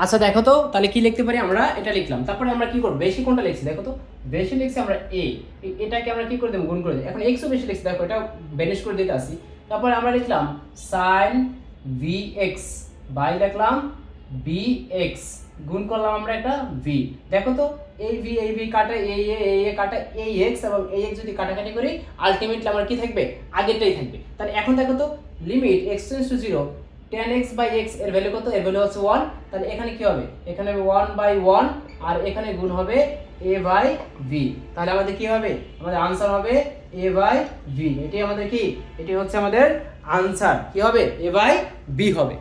আচ্ছা দেখো তো তাহলে কি লিখতে পারি, আমরা এটা লিখলাম, তারপরে আমরা কি করব, বেশি কোনটা লিখছি দেখো তো, বেশি লিখছি আমরা এটাকে আমরা কি করে দেব গুণ করে দেব। এখন x ও বেশি লিখছি দেখো, এটা বেনিশ করে দিতে আসি। তারপরে আমরা লিখলাম sin vx বাই লিখলাম bx গুণ করলাম আমরা একটা v। দেখো তো এই v কাটা এই কাটা এই x এবং এই x যদি কাটাকাটি করি আলটিমেটলি আমার কি থাকবে আগেরটাই থাকবে। তাহলে এখন দেখো তো limit x tends to 0 tan x by x এর ভ্যালু কত, এর ভ্যালু হচ্ছে 1, তাহলে এখানে কি হবে, এখানে হবে 1/1 আর এখানে গুণ হবে a বাই v, তাহলে আমাদের কি হবে, আমাদের আনসার হবে a বাই v। এটাই আমাদের কি, এটাই হচ্ছে আমাদের আনসার, কি হবে a বাই b হবে।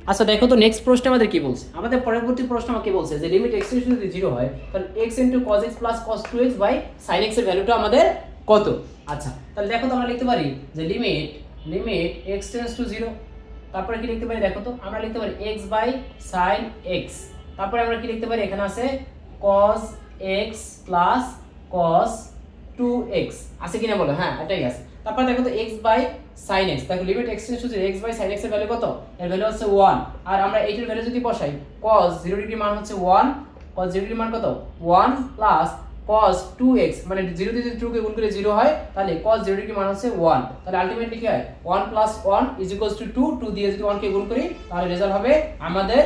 আচ্ছা দেখো তো নেক্সট প্রশ্ন আমাদের কি বলছে, আমাদের পরবর্তী প্রশ্ন আমাকে বলছে যে লিমিট x টেন্ডস টু যদি 0 হয় তাহলে x cos x cos 2x sin x এর ভ্যালুটা আমাদের কত। আচ্ছা তাহলে দেখো তো আমরা লিখতে পারি যে লিমিট x টেন্ডস টু 0, তারপরে কি লিখতে পারি দেখো তো আমরা লিখতে পারি x sin x, তারপরে আমরা কি লিখতে পারি এখানে আছে cos x cos 2x আছে কিনা বলো, হ্যাঁ এটাই আছে। তারপর দেখো তো x sin x, দেখো limit x tends to 0 x sin x এর ভ্যালু কত, এর ভ্যালু হচ্ছে 1, আর আমরা এইটার ভ্যালু যদি বসাই cos 0 ডিগ্রি মান হচ্ছে 1, cos 0 ডিগ্রি মান কত 1 cos 2x, মানে 0 দিয়ে যদি 2 কে গুণ করে 0 হয় তাহলে cos 0 ডিগ্রি মান হচ্ছে 1, তাহলে আলটিমেটলি কি হয় 1 + 1 = 2, 2 দিয়ে যদি 1 কে গুণ করি তাহলে রেজাল্ট হবে আমাদের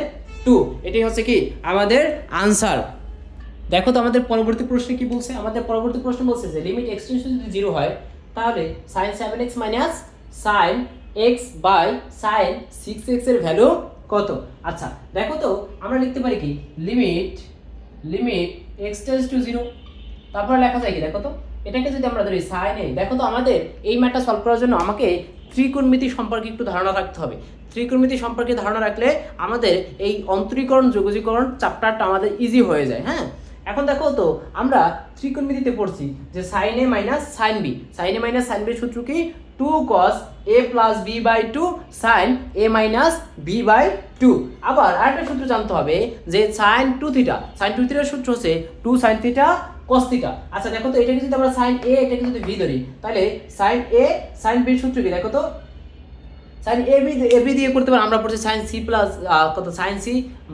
2। এটাই হচ্ছে কি আমাদের আনসার। দেখো তো আমাদের পরবর্তী প্রশ্নে কি বলছে, আমাদের পরবর্তী প্রশ্ন বলছে যে লিমিট x টেন্ডস টু যদি 0 হয় তাহলে sin 7x sin x by sin 6x এর ভ্যালু কত। আচ্ছা দেখো তো আমরা লিখতে পারি কি লিমিট x টেন্ডস টু 0, তারপরে লেখা যায় কি দেখো তো, এটাকে যদি আমরা ধরি sin a, দেখো তো আমাদের এই ম্যাথটা সলভ করার জন্য আমাকে ত্রিকোণমিতি সম্পর্কে একটু ধারণা রাখতে হবে। ত্রিকোণমিতি সম্পর্কে ধারণা রাখলে আমাদের এই অন্তরীকরণ যোগজীকরণ চ্যাপ্টারটা আমাদের ইজি হয়ে যায়, হ্যাঁ। এখন দেখো তো আমরা ত্রিকোণমিতিতে পড়ছি যে sin a sin b, sin a sin b সূত্র কি 2 cos a plus b by 2 sin a minus b by 2। আবার আরেকটা সূত্র জানতে হবে যে sin 2 থিটা, sin 2 থিটার সূত্র হচ্ছে 2 sin থিটা cos থিটা। আচ্ছা দেখো তো এটাকে যদি আমরা sin a এটাকে যদি v ধরি তাহলে sin a sin b এর সূত্র কি দেখো তো, sin ab দিয়ে করতে পারি, আমরা পড়ছি sin c প্লাস কত sin c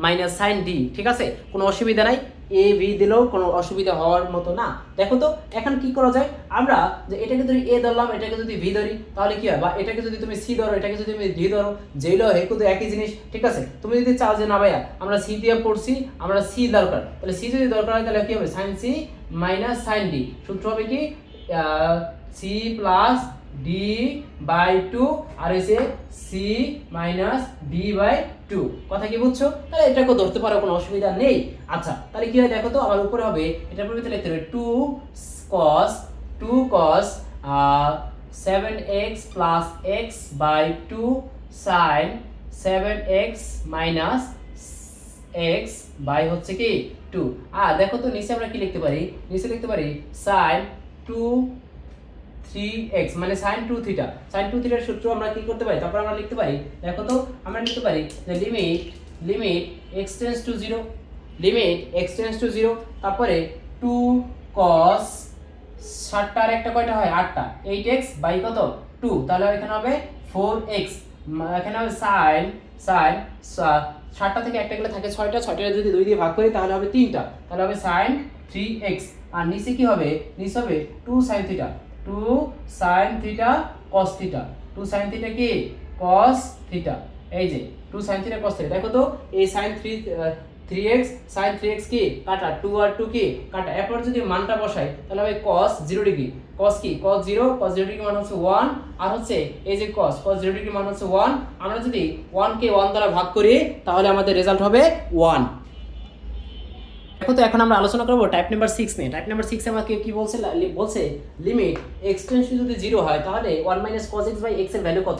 minus sin d, ঠিক আছে, কোনো অসুবিধা নাই, a b দিলেও কোনো অসুবিধা হওয়ার মতো না। দেখো তো এখন কি করা যায়, আমরা যে এটাকে যদি a ধরলাম এটাকে যদি v ধরি তাহলে কি হয়, বা এটাকে যদি তুমি c ধরো এটাকে যদি তুমি d ধরো, যেইলো হয় কিন্তু একই জিনিস, ঠিক আছে। তুমি যদি চাও যে না ভাইয়া আমরা c দিয়ে পড়ছি, আমরা c দরকার, তাহলে c যদি দরকার হয় তাহলে কি হবে sin c minus sin d, সূত্র হবে কি c প্লাস d বাই 2 আর হইছে c মাইনাস d বাই 2, কথা কি বুঝছো? তাহলে এটাকে ধরতে পারো, কোনো অসুবিধা নেই। আচ্ছা তাহলে কি হয় দেখো তো, আমার উপরে হবে এটার পরিবর্তে লিখতে হবে 2 cos 7x plus x by 2 sin 7x minus x by হচ্ছে কি 2। আর দেখো তো নিচে আমরা কি লিখতে পারি, নিচে লিখতে পারি sin 3x মানে sin 2 থিটা, sin 2 থিটার সূত্র আমরা কি করতে পারি, তারপর আমরা লিখতে পারি দেখো তো, আমরা লিখতে পারি যে limit x tends to 0, limit x tends to 0, তারপরে 2 cos 7টা আর একটা কয়টা হয় 8টা, 8x বাই কত 2, তাহলে এখানে হবে 4x, এখানে হবে sin 7টা থেকে একটা গেলে থাকে 6টা, 6টা যদি 2 দিয়ে ভাগ করি তাহলে হবে 3টা, তাহলে হবে sin 3x। আর নিচে কি হবে, নিচে হবে 2 sin theta, 2 sin theta cos theta, 2 sin theta কি cos থিটা, এই যে 2 sin থিটা cos থিটা। দেখো তো এই sin 3x sin 3x কি কাটা, 2 আর 2 কি কাটা, এরপর যদি মানটা বসাই তাহলে হবে cos 0 ডিগ্রি, cos কি cos 0 ডিগ্রি মান হচ্ছে 1, আর হচ্ছে এই যে cos 0 ডিগ্রি মান হচ্ছে 1, আমরা যদি 1 কে 1 দ্বারা ভাগ করি তাহলে আমাদের রেজাল্ট হবে 1। দেখো তো এখন আমরা আলোচনা করব টাইপ নাম্বার 6 নিয়ে। টাইপ নাম্বার 6 আমাকে কি বলছে, বলছে লিমিট x টেন্ডস টু যদি 0 হয় তাহলে 1 cos x বাই x এর ভ্যালু কত।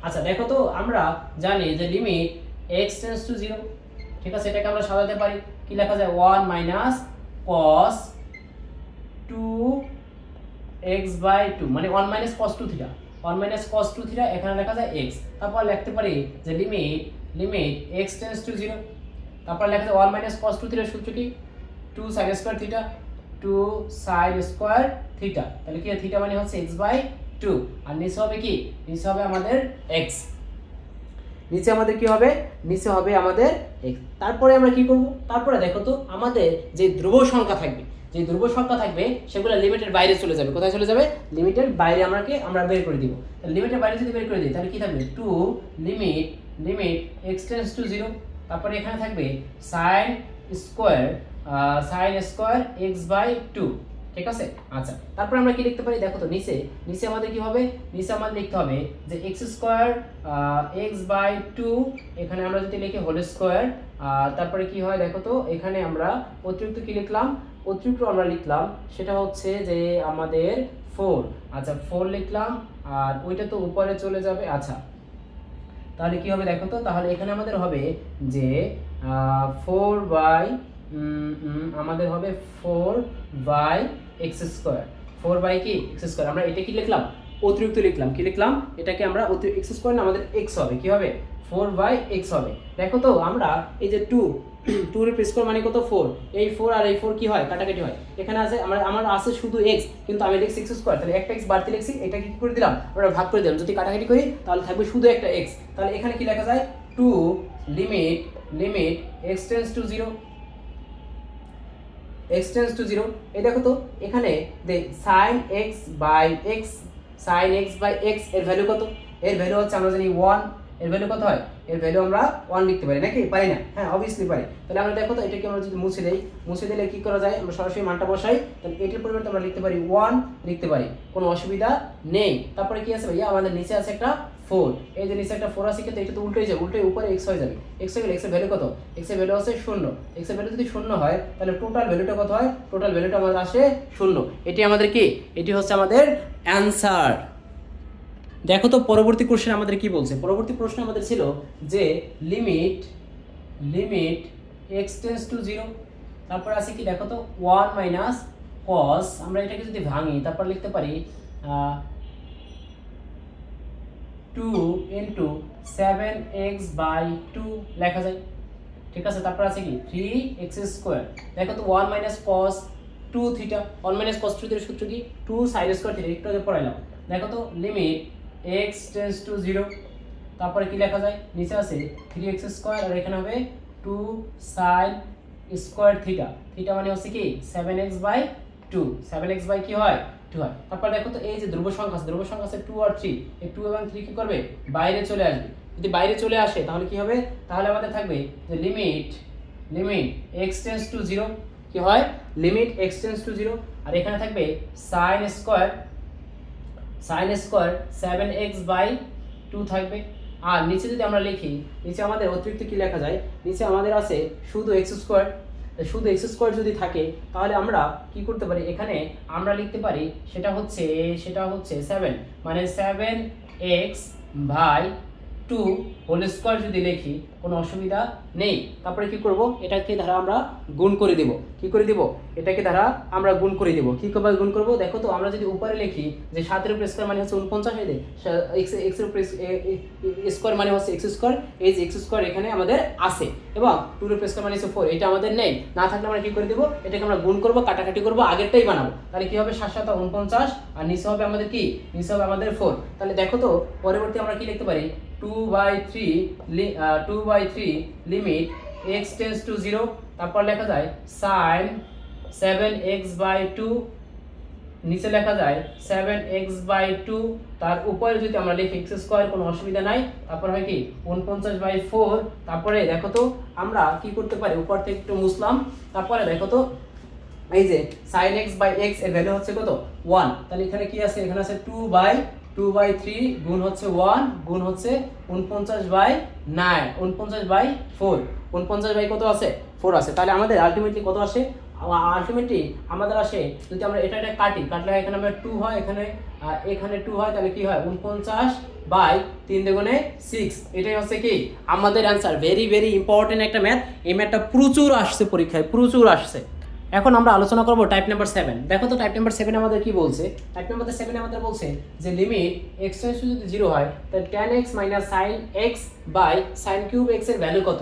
আচ্ছা দেখো তো আমরা জানি যে লিমিট x টেন্ডস টু 0, ঠিক আছে, এটাকে আমরা সাজাতে পারি, কি লেখা যায় 1 cos 2x বাই 2 মানে 1 cos 2 থিটা, 1 cos 2 থিটা, এখানে লেখা যায় x, তারপর লিখতে পারি যে লিমিট x টেন্ডস টু 0, তারপর লেখা যায় 1 cos 2 থিটার সূত্র কি 2 sin square theta, 2 sin square theta, তাহলে কি থিটা মানে হচ্ছে x বাই 2, আর নিচে হবে কি, নিচে হবে আমাদের x, নিচে আমাদের কি হবে, নিচে হবে আমাদের x। তারপরে আমরা কি করব, তারপরে দেখো তো আমাদের যে ধ্রুব সংখ্যা থাকবে, যে ধ্রুব সংখ্যা থাকবে সেগুলো লিমিটের বাইরে চলে যাবে, কোথায় চলে যাবে, লিমিটের বাইরে আমরা বের করে দিব। তাহলে লিমিটের বাইরে যদি বের করে দিই তাহলে কি থাকবে 2 লিমিট x টেন্ডস টু 0, তারপরে এখানে থাকবে sin স্কয়ার x বাই 2, ঠিক আছে। আচ্ছা তারপর আমরা কি লিখতে পারি দেখো তো, নিচে আমাদের কি হবে, নিচে আমাদের লিখতে হবে যে x স্কয়ার x বাই 2, এখানে আমরা যদি লিখি হোল স্কয়ার, তারপরে কি হয় দেখো তো, এখানে আমরা অতিরিক্ত কি লিখলাম, অতিরিক্ত আমরা লিখলাম সেটা হচ্ছে যে আমাদের 4, আচ্ছা 4 লিখলাম, আর ওইটা তো উপরে চলে যাবে। আচ্ছা তাহলে কি হবে দেখো তো, তাহলে এখানে আমাদের হবে যে 4 বাই আমাদের হবে 4 বাই x স্কয়ার, 4 বাই কি x স্কয়ার, আমরা এটা কি লিখলাম অতিরিক্ত লিখলাম, কি লিখলাম এটাকে আমরা x স্কয়ার না আমাদের x হবে, কি হবে 4 বাই x হবে। দেখো তো আমরা এই যে 2 এর স্কয়ার মানে কত 4, এই 4 আর এই 4 কি হয় কাটাকাটি হয়, এখানে আছে আমার আছে শুধু x, কিন্তু আমি লিখছি x স্কয়ার, তাহলে একটা x বাড়তি লিখছি, এটা কি করে দিলাম আমরা ভাগ করে দিলাম, যদি কাটাকাটি করি তাহলে থাকবে শুধু একটা x, তাহলে এখানে কি লেখা যায় 2 limit x tends to 0, x tends to 0, এই দেখো তো এখানে sin x বাই x এর ভ্যালু কত, এর ভ্যালু হচ্ছে আমরা জানি 1, এর ভ্যালু কত হয়, এর ভ্যালু আমরা 1 লিখতে পারি নাকি, পারি না, হ্যাঁ অবভিয়াসলি পারি। তাহলে আমরা দেখো তো এটাকে আমরা যদি মুছে দিলে কি করা যায়, আমরা সরাসরি মানটা বসাই, তাহলে এটার পরিবর্তে আমরা লিখতে পারি 1 লিখতে পারি, কোনো অসুবিধা নেই। তারপরে কি আছে ভাইয়া, আমাদের নিচে আছে একটা 4, এই যে নিচে একটা 4 আছে, কিন্তু এটা তো উল্টো হয়ে যাবে, উল্টো উপরে x হয়ে যাবে, x হয়ে গেলে x এর ভ্যালু কত, x এর ভ্যালু আছে 0, x এর ভ্যালু যদি 0 হয় তাহলে টোটাল ভ্যালুটা কত হয়, টোটাল ভ্যালুটা আমাদের আসে 0, এটি আমাদের কি, এটি হচ্ছে আমাদের অ্যানসার। দেখো তো পরবর্তী কোশ্চেন আমাদের কি বলছে, পরবর্তী প্রশ্ন আমাদের ছিল যে লিমিট x টেন্ডস টু 0, তারপর আছে কি দেখো তো 1 cos, আমরা এটাকে যদি ভাঙি তারপর লিখতে পারি 2 ইনটু 7x বাই 2 লেখা যায়, ঠিক আছে। তারপর আছে কি 3x স্কয়ার, দেখো তো 1 cos two theta, 1 minus cos থিটার সূত্র কি 2 সাইন স্কয়ার থিটা, একটু আগে পড়াইলাম। দেখো তো লিমিট x টেন্ডস টু 0, তারপরে কি লেখা যায়, নিচে আছে 3x স্কয়ার আর এখানে হবে 2 সাইন স্কয়ার থিটা, থিটা মানে হচ্ছে কি 7x/2, 7x বাই কি হয় 2 হয়। তারপর দেখো তো এই যে ধ্রুব সংখ্যা আছে, ধ্রুব সংখ্যা আছে 2 আর 3, এই 2 এবং 3 কি করবে বাইরে চলে আসবে। যদি বাইরে চলে আসে তাহলে কি হবে, তাহলে আমাদের থাকবে যে লিমিট x টেন্ডস টু 0, কি হয় লিমিট x টেন্ডস টু 0, আর এখানে থাকবে sin স্কয়ার 7x/2 থাকবে। আর নিচে যদি আমরা লিখি, নিচে আমাদের অতিরিক্ত কি লেখা যায়, নিচে আমাদের আছে শুধু x স্কয়ার, শুধু x স্কয়ার যদি থাকে তাহলে আমরা কি করতে পারি, এখানে আমরা লিখতে পারি সেটা হচ্ছে 7 মানে 7x/2 হোল স্কয়ার যদি লিখি কোনো অসুবিধা নেই। তারপরে কি করব, এটাকে দ্বারা আমরা গুণ করে দেব, কি করে দেব, এটাকে দ্বারা আমরা গুণ করে দেব। কি করে গুণ করব, দেখো তো আমরা যদি উপরে লিখি যে 7 এর উপর স্কয়ার মানে হচ্ছে 49, এই x এর উপর স্কয়ার মানে হচ্ছে x স্কয়ার, এই যে x স্কয়ার এখানে আমাদের আছে এবং 2 এর উপর স্কয়ার মানে হচ্ছে 4, এটা আমাদের নেই, না থাকলে আমরা কি করে দেব, এটাকে আমরা গুণ করব, কাটাকাটি করব, আগেরটাই বানাবো। তাহলে কি হবে 7 7 49 আর নিচে হবে আমাদের কি, নিচে হবে আমাদের 4। তাহলে দেখো তো পরবর্তী আমরা কি লিখতে পারি, 2/3 লিমিট x টেন্ডস টু 0, তারপর লেখা যায় sin 7x/2, নিচে লেখা যায় 7x/2, তার উপরে যদি আমরা লিখি x স্কয়ার কোনো অসুবিধা নাই, তারপর হয় কি 49/4। তারপরে দেখো তো আমরা কি করতে পারি, উপর থেকে একটু মুছলাম, তারপরে দেখো তো এই যে sin x/x এর ভ্যালু হচ্ছে কত 1, তাহলে এখানে কি আছে, এখানে আছে 2/3 গুণ হচ্ছে 1 গুণ হচ্ছে 49/9, 49/4, 49 কত আছে 4 আছে। তাহলে আমাদের আলটিমেটলি কত আসে, আলটিমেটলি আমাদের আসে, যদি আমরা এটা কাটলে এখানে আমরা 2 হয়, এখানে 2 হয়, তাহলে কি হয় 49/3 দুগুণে 6, এটাই হচ্ছে কি আমাদের অ্যান্সার। ভেরি ভেরি ইম্পর্টেন্ট একটা ম্যাথ, এই ম্যাথটা প্রচুর আসছে পরীক্ষায়, প্রচুর আসছে। এখন আমরা আলোচনা করব টাইপ নাম্বার 7। দেখো তো টাইপ নাম্বার 7 আমাদের কি বলছে, টাইপ নাম্বার 7 আমাদের বলছে যে লিমিট x টেন্ডস টু যদি 0 হয় তাহলে tan x - sin x / sin cube x এর ভ্যালু কত।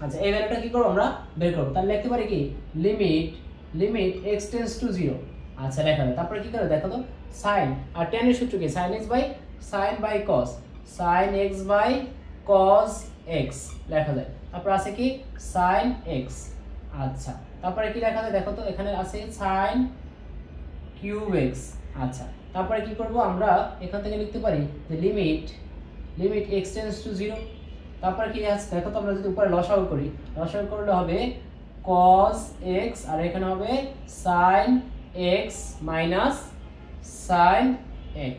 আচ্ছা এই ভ্যালুটা কি করব আমরা বের করব, তাহলে লিখতে পারি কি লিমিট x টেন্ডস টু 0, আচ্ছা লেখা যায়। তারপরে কি করে দেখো তো sin আর tan এর সূত্র কি sin x / cos, sin x / cos x লেখা যায়। তারপর আছে কি sin x, আচ্ছা তারপরে কি লেখা যায় দেখো তো, এখানে আছে sin কিউব x, আচ্ছা তারপরে কি করব আমরা এখান থেকে লিখতে পারি যে লিমিট x টেন্ডস টু 0, তারপরে কি আছে দেখো তো, আমরা যদি উপরে লসাগু করলে হবে cos x আর এখানে হবে sin x minus sin x,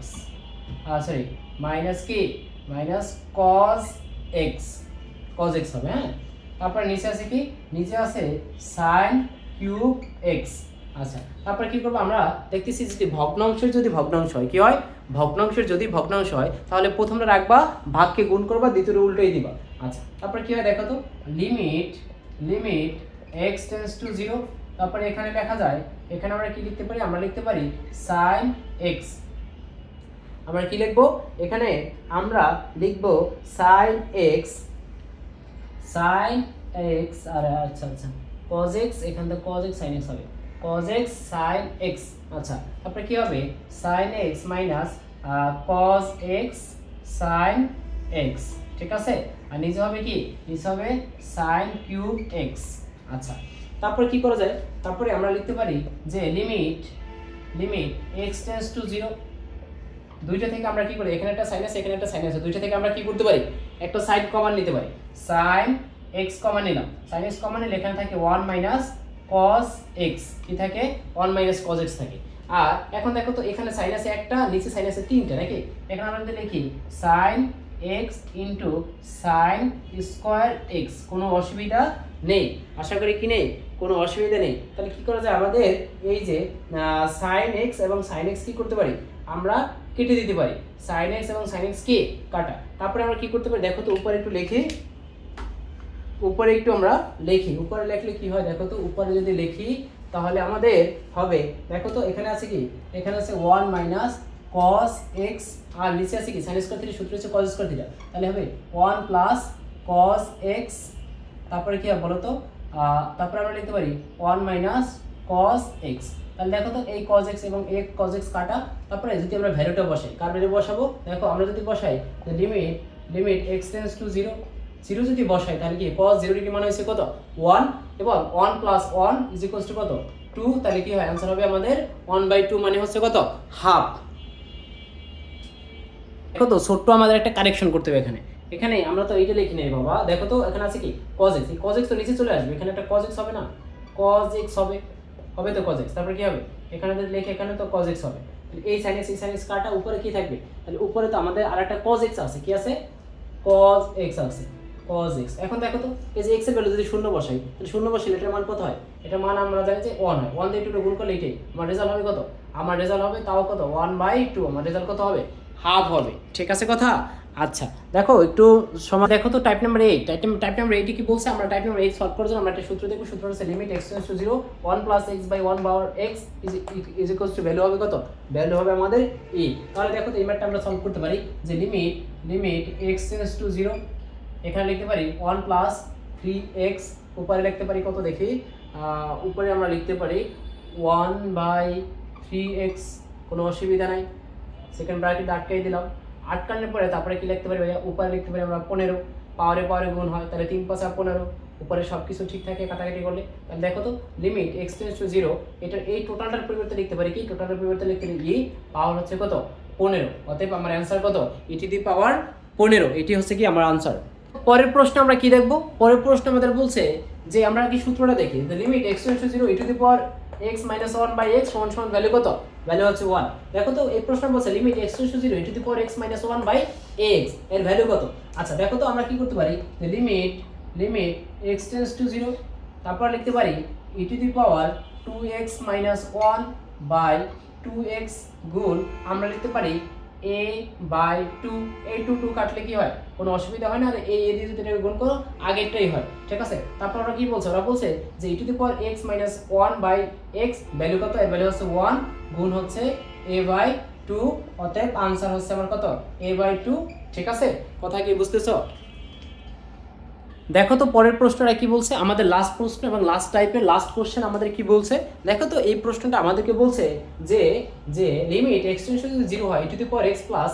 sorry minus কি মাইনাস cos x হবে, হ্যাঁ। তারপর নিচে আছে কি, নিচে আছে sin কিউব x, আচ্ছা তারপর কি করব আমরা দেখতেছি যদি ভগ্নাংশের ভগ্নাংশ হয় কি হয়, ভগ্নাংশের যদি ভগ্নাংশ হয় তাহলে প্রথমটা রাখবা, ভাগকে গুণ করবা, দ্বিতীয়টা উল্টোই দিবা। আচ্ছা তারপর কি হয় দেখো তো লিমিট x টেন্ডস টু 0, তারপরে এখানে লেখা যায়, এখানে আমরা কি লিখতে পারি, আমরা লিখতে পারি sin x, আমরা কি লিখবো এখানে, আমরা লিখবো sin x আর আচ্ছা cos x, এখান থেকে cos x sin x হবে, cos x sin x, আচ্ছা তারপরে কি হবে sin x minus cos x sin x, ঠিক আছে। আর নিচে হবে কি, নিচে হবে sin কিউব x, আচ্ছা তারপরে কি করা যায়, তারপরে আমরা লিখতে পারি যে লিমিট x টেন্ডস টু 0, দুইটা থেকে আমরা কি করি, এখানে একটা সাইন আছে এখানে একটা সাইন আছে, দুইটা থেকে আমরা কি করতে পারি, একটা সাইড কমন নিতে পারি, sin x কমন নিলাম, sin x কমন নিলে এখানে থাকে 1 minus cos x, কি থাকে 1 minus cos x থাকে। আর এখন দেখো তো এখানে সাইন আছে একটা, নিচে সাইন আছে তিনটা নাকি, এখানে আমরা যদি লিখি sin x into sin square x, কোনো অসুবিধা নেই, আশা করি কি নেই, কোনো অসুবিধা নেই। তাহলে কি করা যায়, আমাদের এই যে sin x এবং sin x কি করতে পারি, আমরা কেটে দিতে পারি, sin x এবং sin x কে কাটা। তারপরে আমরা কি করতে পারি দেখো তো, উপরে একটু লিখি, উপরে লিখলে কি হয় দেখো তো, উপরে যদি লিখি তাহলে আমাদের হবে দেখো তো, এখানে আছে কি, এখানে আছে 1 minus cos x আর নিচে আছে কি sin স্কয়ার থিটা, সূত্র হচ্ছে cos স্কয়ার থিটা, তাহলে হবে 1 plus cos x, তারপরে কি হবে বলো তো, তারপরে আমরা লিখতে পারি 1 minus cos x, তাহলে দেখো তো এই cos x এবং এই cos x কাটা, তারপরে যদি আমরা ভ্যালুটা বসাই, কার ভ্যালু বসাবো, দেখো আমরা যদি বসাই লিমিট x টেন্ডস টু 0 0 যদি বসাই তাহলে কি cos 0 ডিগ্রি মানে হচ্ছে কত 1, এবং 1 প্লাস 1 ইজ ইকুয়ালস টু কত 2, তাহলে কি হয় आंसर হবে আমাদের 1/2 মানে হচ্ছে কত হাফ। দেখো তো ছোট্ট আমাদের একটা কারেকশন করতে হবে এখানে আমরা তো এইটা লিখি নাই বাবা, দেখো তো এখানে আছে কি cos x, এই cos x তো নিচে চলে আসবে, এখানে একটা cos x হবে না, cos x হবে তো cos x, তারপর কি হবে এখানে যদি লিখে এখানে তো cos x হবে, এই sin x কাটা, উপরে কি থাকবে, তাহলে উপরে তো আমাদের আরেকটা cos x আছে, কি আছে cos x আছে, cos x। এখন দেখো তো এই যে x এর ভ্যালু যদি 0 বসাই, তাহলে 0 বসাইলে এটার মান কত হয়, এটার মান আমরা জানি যে 1 হয়, 1 দিয়ে 2 গুণ করলে এটাই আমার রেজাল্ট হবে কত, আমার রেজাল্ট হবে তাও কত 1/2, আমার রেজাল্ট কত হবে হাফ হবে, ঠিক আছে কথা। আচ্ছা দেখো একটু সময়, দেখো তো টাইপ নাম্বার 8, টাইপ নাম্বার 8 কি বলছে, আমরা টাইপ নাম্বার 8 সলভ করার জন্য আমরা একটা সূত্র দেখব, সূত্র হচ্ছে limit x tends to 0 1 plus x by 1 power x is equals to value হবে কত, ভ্যালু হবে আমাদের e। তাহলে দেখো তো এই ম্যাথটা আমরা সলভ করতে পারি যে লিমিট x টেন্ডস টু 0, এখানে লিখতে পারি 1 প্লাস 3x, উপরে লিখতে পারি কত দেখি, উপরে আমরা লিখতে পারি 1/3x, কোনো অসুবিধা নাই, সেকেন্ড ব্র্যাকেট আটকাই দিলাম, আটকানোর পরে তারপরে কি লিখতে পারি ভাইয়া, উপরে লিখতে পারি আমরা 15, পাওয়ারে গুণ হয়, তাহলে 3 5 15, উপরে সব কিছু ঠিক থাকে কাটাকাটি করলে, তাহলে দেখো তো লিমিট x টেন্ডস টু 0, এটার এই টোটালটার পরিবর্তে লিখতে পারি কি, টোটালের পরিবর্তে লিখতে পারি e, পাওয়ার হচ্ছে কত 15, অতএব আমার অ্যান্সার কত e⁻15, এটি হচ্ছে কি আমার আনসার। পরের প্রশ্ন আমরা কি দেখব, পরের প্রশ্ন আমাদের বলছে যে আমরা কি সূত্রটা দেখি, limit x tends to 0 e⁻x - 1/x সমান ভ্যালু কত, ভ্যালু হচ্ছে 1। দেখো তো এই প্রশ্ন বলছে limit x tends to 0 e⁻x - 1/x এর ভ্যালু কত। আচ্ছা দেখো তো আমরা কি করতে পারি, যে লিমিট x টেন্ডস টু 0, তারপর লিখতে পারি e⁻2x - 1/2x গুণ, আমরা লিখতে পারি a/2, এই 2 কাটলে কি হয়, কোনো অসুবিধা হয় না, আর এই দিয়ে যদি এটা গুণ করো আগেরটাই হয়, ঠিক আছে। তারপর ওরা কি বলছে, ওরা বলছে যে e⁻x - 1/x ভ্যালু কত, এর ভ্যালু হচ্ছে 1 গুণ হচ্ছে a/2, অতএব आंसर হচ্ছে আমার কত a/2, ঠিক আছে, কথা কি বুঝতেছো। দেখো তো পরের প্রশ্নটা কি বলছে, আমাদের লাস্ট প্রশ্ন এবং লাস্ট টাইপের লাস্ট কোশ্চেন আমাদের কি বলছে, দেখো তো এই প্রশ্নটা আমাদেরকে বলছে যে লিমিট x টেন্ডস টু 0 হয় e⁻x প্লাস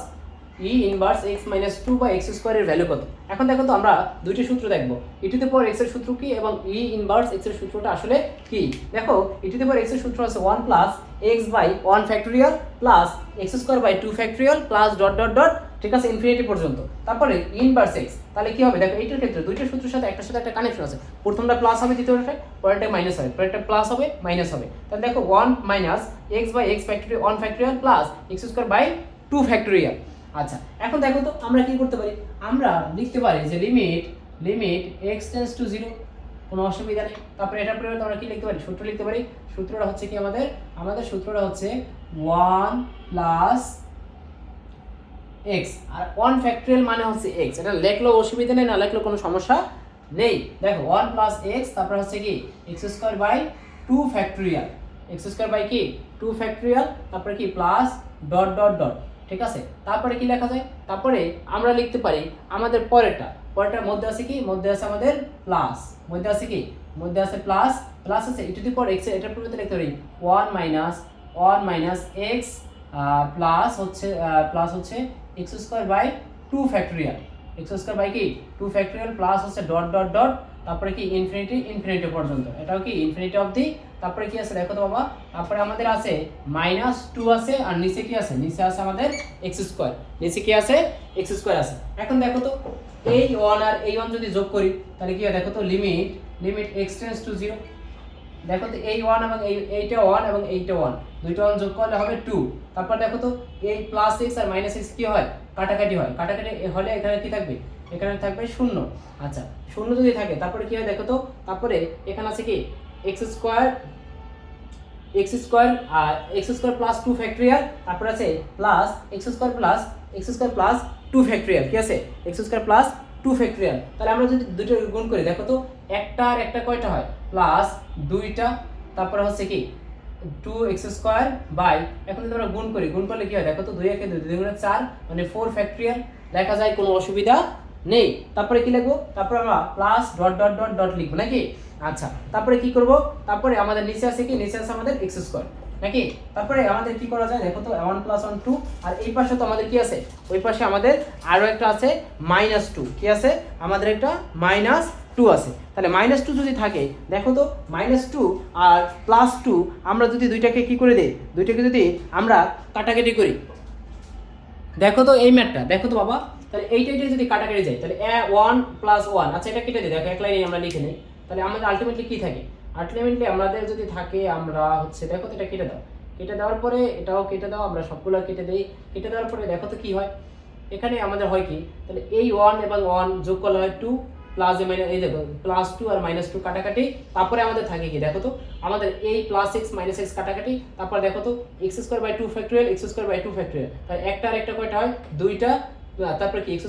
e⁻x - 2/x² এর ভ্যালু কত। এখন দেখো তো আমরা দুইটি সূত্র দেখব, e⁻x এর সূত্র কি এবং e⁻x এর সূত্রটা আসলে কি। দেখো e⁻x এর সূত্র আছে 1 plus x/1 factorial plus x² 2 factorial plus dot dot dot, ঠিক আছে, ইনফিনিটি পর্যন্ত, তারপরে e⁻x, তাহলে কি হবে দেখো এইটার ক্ষেত্রে দুইটা সূত্রের সাথে একটা কানেকশন আছে, প্রথমটা প্লাস হবে, দ্বিতীয়টা পরেরটা মাইনাস হবে, পরেরটা প্লাস হবে মাইনাস হবে, তাহলে দেখো 1 minus x/x factorial 1 factorial plus x² 2 factorial. আচ্ছা এখন দেখো তো আমরা কি করতে পারি, আমরা লিখতে পারি যে লিমিট x টেন্ডস টু 0, কোনো অসুবিধা নেই, তারপরে এটার পরিবর্তে আমরা কি লিখতে পারি, সূত্র লিখতে পারি, সূত্রটা হচ্ছে কি আমাদের সূত্রটা হচ্ছে 1 প্লাস x, আর 1 ফ্যাক্টোরিয়াল মানে হচ্ছে x, এটা লেখলেও অসুবিধা নেই, না লেখলেও কোনো সমস্যা নেই। দেখো 1 প্লাস x, তারপর হচ্ছে কি x² 2 ফ্যাক্টোরিয়াল, x² কি 2 ফ্যাক্টোরিয়াল, তারপরে কি প্লাস ডট ডট ডট, ঠিক আছে। তারপরে কি লেখা যায়, তারপরে আমরা লিখতে পারি আমাদের পরেরটার মধ্যে আছে কি, মধ্যে আছে আমাদের প্লাস, মধ্যে আছে কি, মধ্যে আছে প্লাস আছে e⁻x, এটার পরিবর্তে লিখতে পারি 1 মাইনাস x প্লাস হচ্ছে x² 2 ফ্যাক্টোরিয়াল, x² কি 2 ফ্যাক্টোরিয়াল প্লাস হচ্ছে ডট ডট ডট, তারপরে কি ইনফিনিটি পর্যন্ত, এটাও কি ইনফিনিটি অবধি, তারপরে কি আছে দেখো তো বাবা, তারপরে আমাদের আছে -2 আছে, আর নিচে কি আছে, নিচে আছে আমাদের x², নিচে কি আছে x² আছে। এখন দেখো তো এই 1 আর এই 1 যদি যোগ করি তাহলে কি হয়, দেখো তো লিমিট x টেন্ডস টু 0, দেখো তো এই 1 এবং এইটা 1 এবং এইটা 1, দুইটা 1 যোগ করলে হবে 2, তারপর দেখো তো এই প্লাস x আর মাইনাস x কি হয়, কাটাকাটি হয়, কাটাকাটি হলে এখানে কি থাকবে, এখানে থাকবে 0। আচ্ছা 0 যদি থাকে তারপরে কি হয় দেখো তো, তারপরে এখানে আছে কি x² প্লাস 2 ফ্যাক্টোরিয়াল, তারপর আছে প্লাস x² প্লাস 2 ফ্যাক্টোরিয়াল, কি আছে x² প্লাস 2 ফ্যাক্টোরিয়াল। তাহলে আমরা যদি দুটো গুণ করি দেখো তো একটা আর একটা কয়টা হয়, প্লাস 2টা, তারপরে হচ্ছে কি 2x² বাই, এখন যদি আমরা গুণ করলে কি হয় দেখো তো 2 একে 2 2 গুণে 4 মানে 4 ফ্যাক্টোরিয়াল, লেখা যায়, কোনো অসুবিধা নেই। তারপরে কি লিখবো, তারপরে আমরা plus dot dot dot dot লিখবো নাকি। আচ্ছা তারপরে কি করব, তারপরে আমাদের নিচে আছে কি, নিচে আছে আমাদের x², নাকি? তারপরে আমাদের কি করা যায় দেখো তো, 1 + 1 2, আর এই পাশে তো আমাদের কি আছে, ওই পাশে আমাদের আরও একটা আছে -2, কি আছে আমাদের একটা -2 আছে। তাহলে -2 যদি থাকে দেখো তো, -2 আর +2 আমরা যদি দুইটাকে কি করে দিই, দুইটাকে যদি আমরা কাটাকাটি করি, দেখো তো এই ম্যাথটা দেখো তো বাবা, তাহলে এইটা যদি কাটাকাটি যায় তাহলে 1 + 1, আচ্ছা এটা কেটে দিই, দেখো এক লাইনে আমরা লিখে নিই। তাহলে আমাদের আলটিমেটলি কি থাকে, আলটিমেটলি আমাদের যদি থাকে আমরা হচ্ছে দেখো তো এটা কেটে দাও, কেটে দেওয়ার পরে এটাও কেটে দাও, আমরা সবগুলো কেটে দিই। কেটে দেওয়ার পরে দেখো তো কি হয়, এখানে আমাদের হয় কি, তাহলে এই 1 এবং 1 যোগ করলে হয় 2, প্লাস এই দেখো +2 আর -2 কাটাকাটি, তারপরে আমাদের থাকে কি দেখো তো, আমাদের এই +x - x কাটাকাটি, তারপর দেখো তো x² 2 ফ্যাক্টরিয়াল, x² 2 ফ্যাক্টরিয়াল, তাহলে একটা আর একটা কয়টা হয়, দুইটা, তারপর কি x²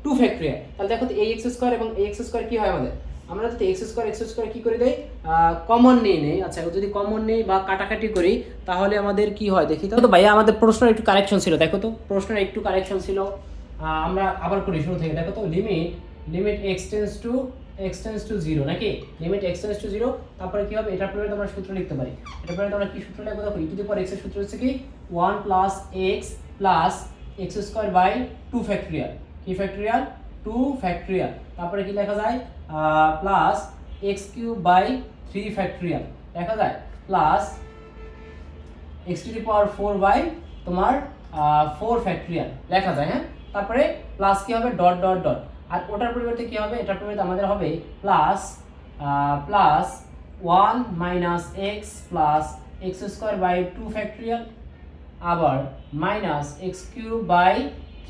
2 ফ্যাক্টরিয়াল। তাহলে দেখো তো এই x² এবং এই x² কি হয় আমাদের, আমরা যদি x² কি করে দেই, কমন নিয়ে নেই। আচ্ছা যদি কমন নেই বা কাটাকাটি করি তাহলে আমাদের কি হয় দেখি তো। ভাইয়া আমাদের প্রশ্নের একটু কারেকশন ছিল, দেখো তো প্রশ্নের একটু কারেকশন ছিল, আমরা আবার করি শুরু থেকে। দেখো তো লিমিট x টেন্ডস টু 0 নাকি, লিমিট x টেন্ডস টু 0, তারপরে কি হবে, এটার পরে আমরা সূত্র লিখতে পারি। এটার পরে আমরা কি সূত্র লিখবো দেখো, e⁻x এর সূত্র হচ্ছে কি 1 + x + x² 2 ফ্যাক্টরিয়াল, কি ফ্যাক্টরিয়াল 2 ফ্যাক্টরিয়াল, তারপরে কি লেখা যায় প্লাস x³ 3 ফ্যাক্টরিয়াল লেখা যায়, প্লাস x⁴ তোমার 4 ফ্যাক্টরিয়াল লেখা যায়। হ্যাঁ, তারপরে প্লাস কি হবে ডট ডট ডট, আর ওটার পরিবর্তে কি হবে, এটার পরিবর্তে আমাদের হবে প্লাস 1 - x + x² 2 ফ্যাক্টরিয়াল, আবার -x³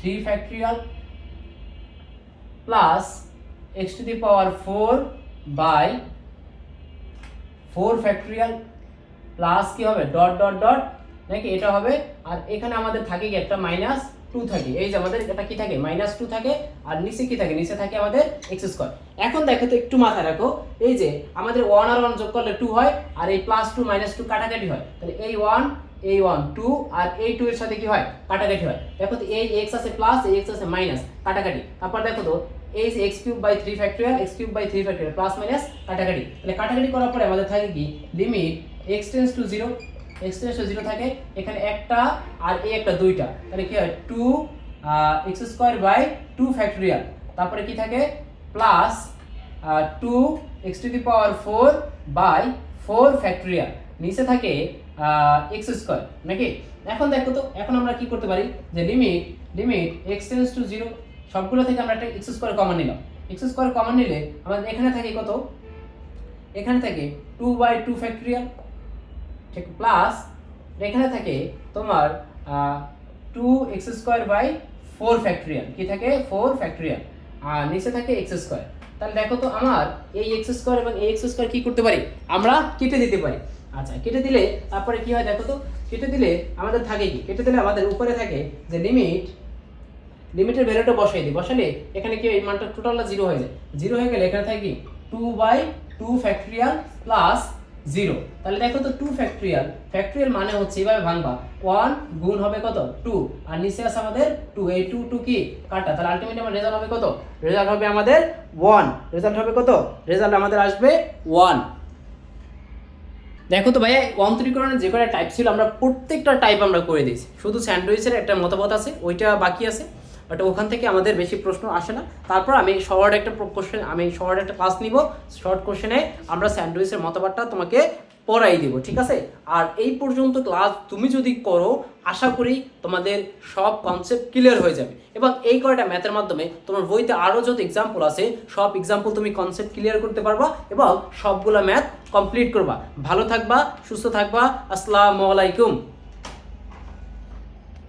3 factorial, plus x⁴ 4 factorial, plus কি হবে ডট ডট ডট নাকি, এটা হবে। আর এখানে আমাদের থাকে কি একটা -2 থাকে, এই যে আমাদের এটা কি থাকে -2 থাকে, আর নিচে কি থাকে, নিচে থাকে আমাদের x²। এখন দেখো তো একটু মাথায় রাখো, এই যে আমাদের 1 আর 1 যোগ করলে 2 হয়, আর এই +2 -2 কাটাকাটি হয়, তাহলে এই 1 2 আর এই 2 এর সাথে কি হয় কাটাকাটি হয়। দেখো তো এই x আছে প্লাস, এই x আছে মাইনাস, কাটাকাটি। তারপর দেখো তো এই যে x³ 3 factorial, x³ 3 factorial, plus minus কাটাকাটি। তাহলে কাটাকাটি করার পরে আমাদের থাকে কি limit x tends to 0, x tends to 0 থাকে, এখানে একটা আর এই একটা দুইটা, তাহলে কি হয় 2 x² 2 ফ্যাক্টরিয়াল, তারপরে কি থাকে প্লাস 2 x⁴ 4 ফ্যাক্টরিয়াল, নিচে থাকে x² নাকি। এখন দেখো তো, এখন আমরা কি করতে পারি যে লিমিট x টেন্ডস টু 0, সবগুলো থেকে আমরা একটা x² কমন নিলাম, x² কমন নিলে আমাদের এখানে থাকে কত, এখানে থাকে 2/2 ফ্যাক্টরিয়াল, ঠিক, প্লাস এখানে থাকে তোমার 2x² 4 ফ্যাক্টরিয়াল, কি থাকে 4 ফ্যাক্টরিয়াল, আর নিচে থাকে x²। তাহলে দেখো তো আমার এই x² এবং এই x² কি করতে পারি, আমরা কেটে দিতে পারি। আচ্ছা কেটে দিলে তারপরে কি হয় দেখো তো, কেটে দিলে আমাদের থাকে কি, কেটে দিলে আমাদের উপরে থাকে যে লিমিটের ভ্যালুটা বসাই দিই, বসালে এখানে কি এই মানটা টোটালটা 0 হয়ে যায়, 0 হয়ে গেলে এখানে থাকে কি 2/2 ফ্যাক্টরিয়াল প্লাস 0। তাহলে দেখো তো 2 ফ্যাক্টরিয়াল মানে হচ্ছে এইভাবে ভাঙবা, 1 গুণ হবে কত 2, আর নিচে আছে আমাদের 2, এই 2 কি কাটা, তাহলে আলটিমেটলি আমার রেজাল্ট হবে কত, রেজাল্ট হবে আমাদের 1, রেজাল্ট হবে কত, রেজাল্ট আমাদের আসবে 1। দেখো তো ভাইয়া অন্তরীকরণের যে কটা টাইপ ছিল আমরা প্রত্যেকটা টাইপ আমরা করে দিয়েছি, শুধু স্যান্ডউইচের একটা মতবাদ আছে ওইটা বাকি আছে, বাট ওখান থেকে আমাদের বেশি প্রশ্ন আসে না। তারপর আমি শর্ট একটা ক্লাস নিব, শর্ট কোশ্চেনে আমরা স্যান্ডউইচের মতবাদটা তোমাকে পড়াই দিব, ঠিক আছে। আর এই পর্যন্ত ক্লাস তুমি যদি করো আশা করি তোমাদের সব কনসেপ্ট ক্লিয়ার হয়ে যাবে, এবং এই কয়টা ম্যাথের মাধ্যমে তোমার বইতে আরও যত এক্সাম্পল আছে সব এক্সাম্পল তুমি কনসেপ্ট ক্লিয়ার করতে পারবা এবং সবগুলো ম্যাথ কমপ্লিট করবা। ভালো থাকবা, সুস্থ থাকবা, আসসালামু আলাইকুম।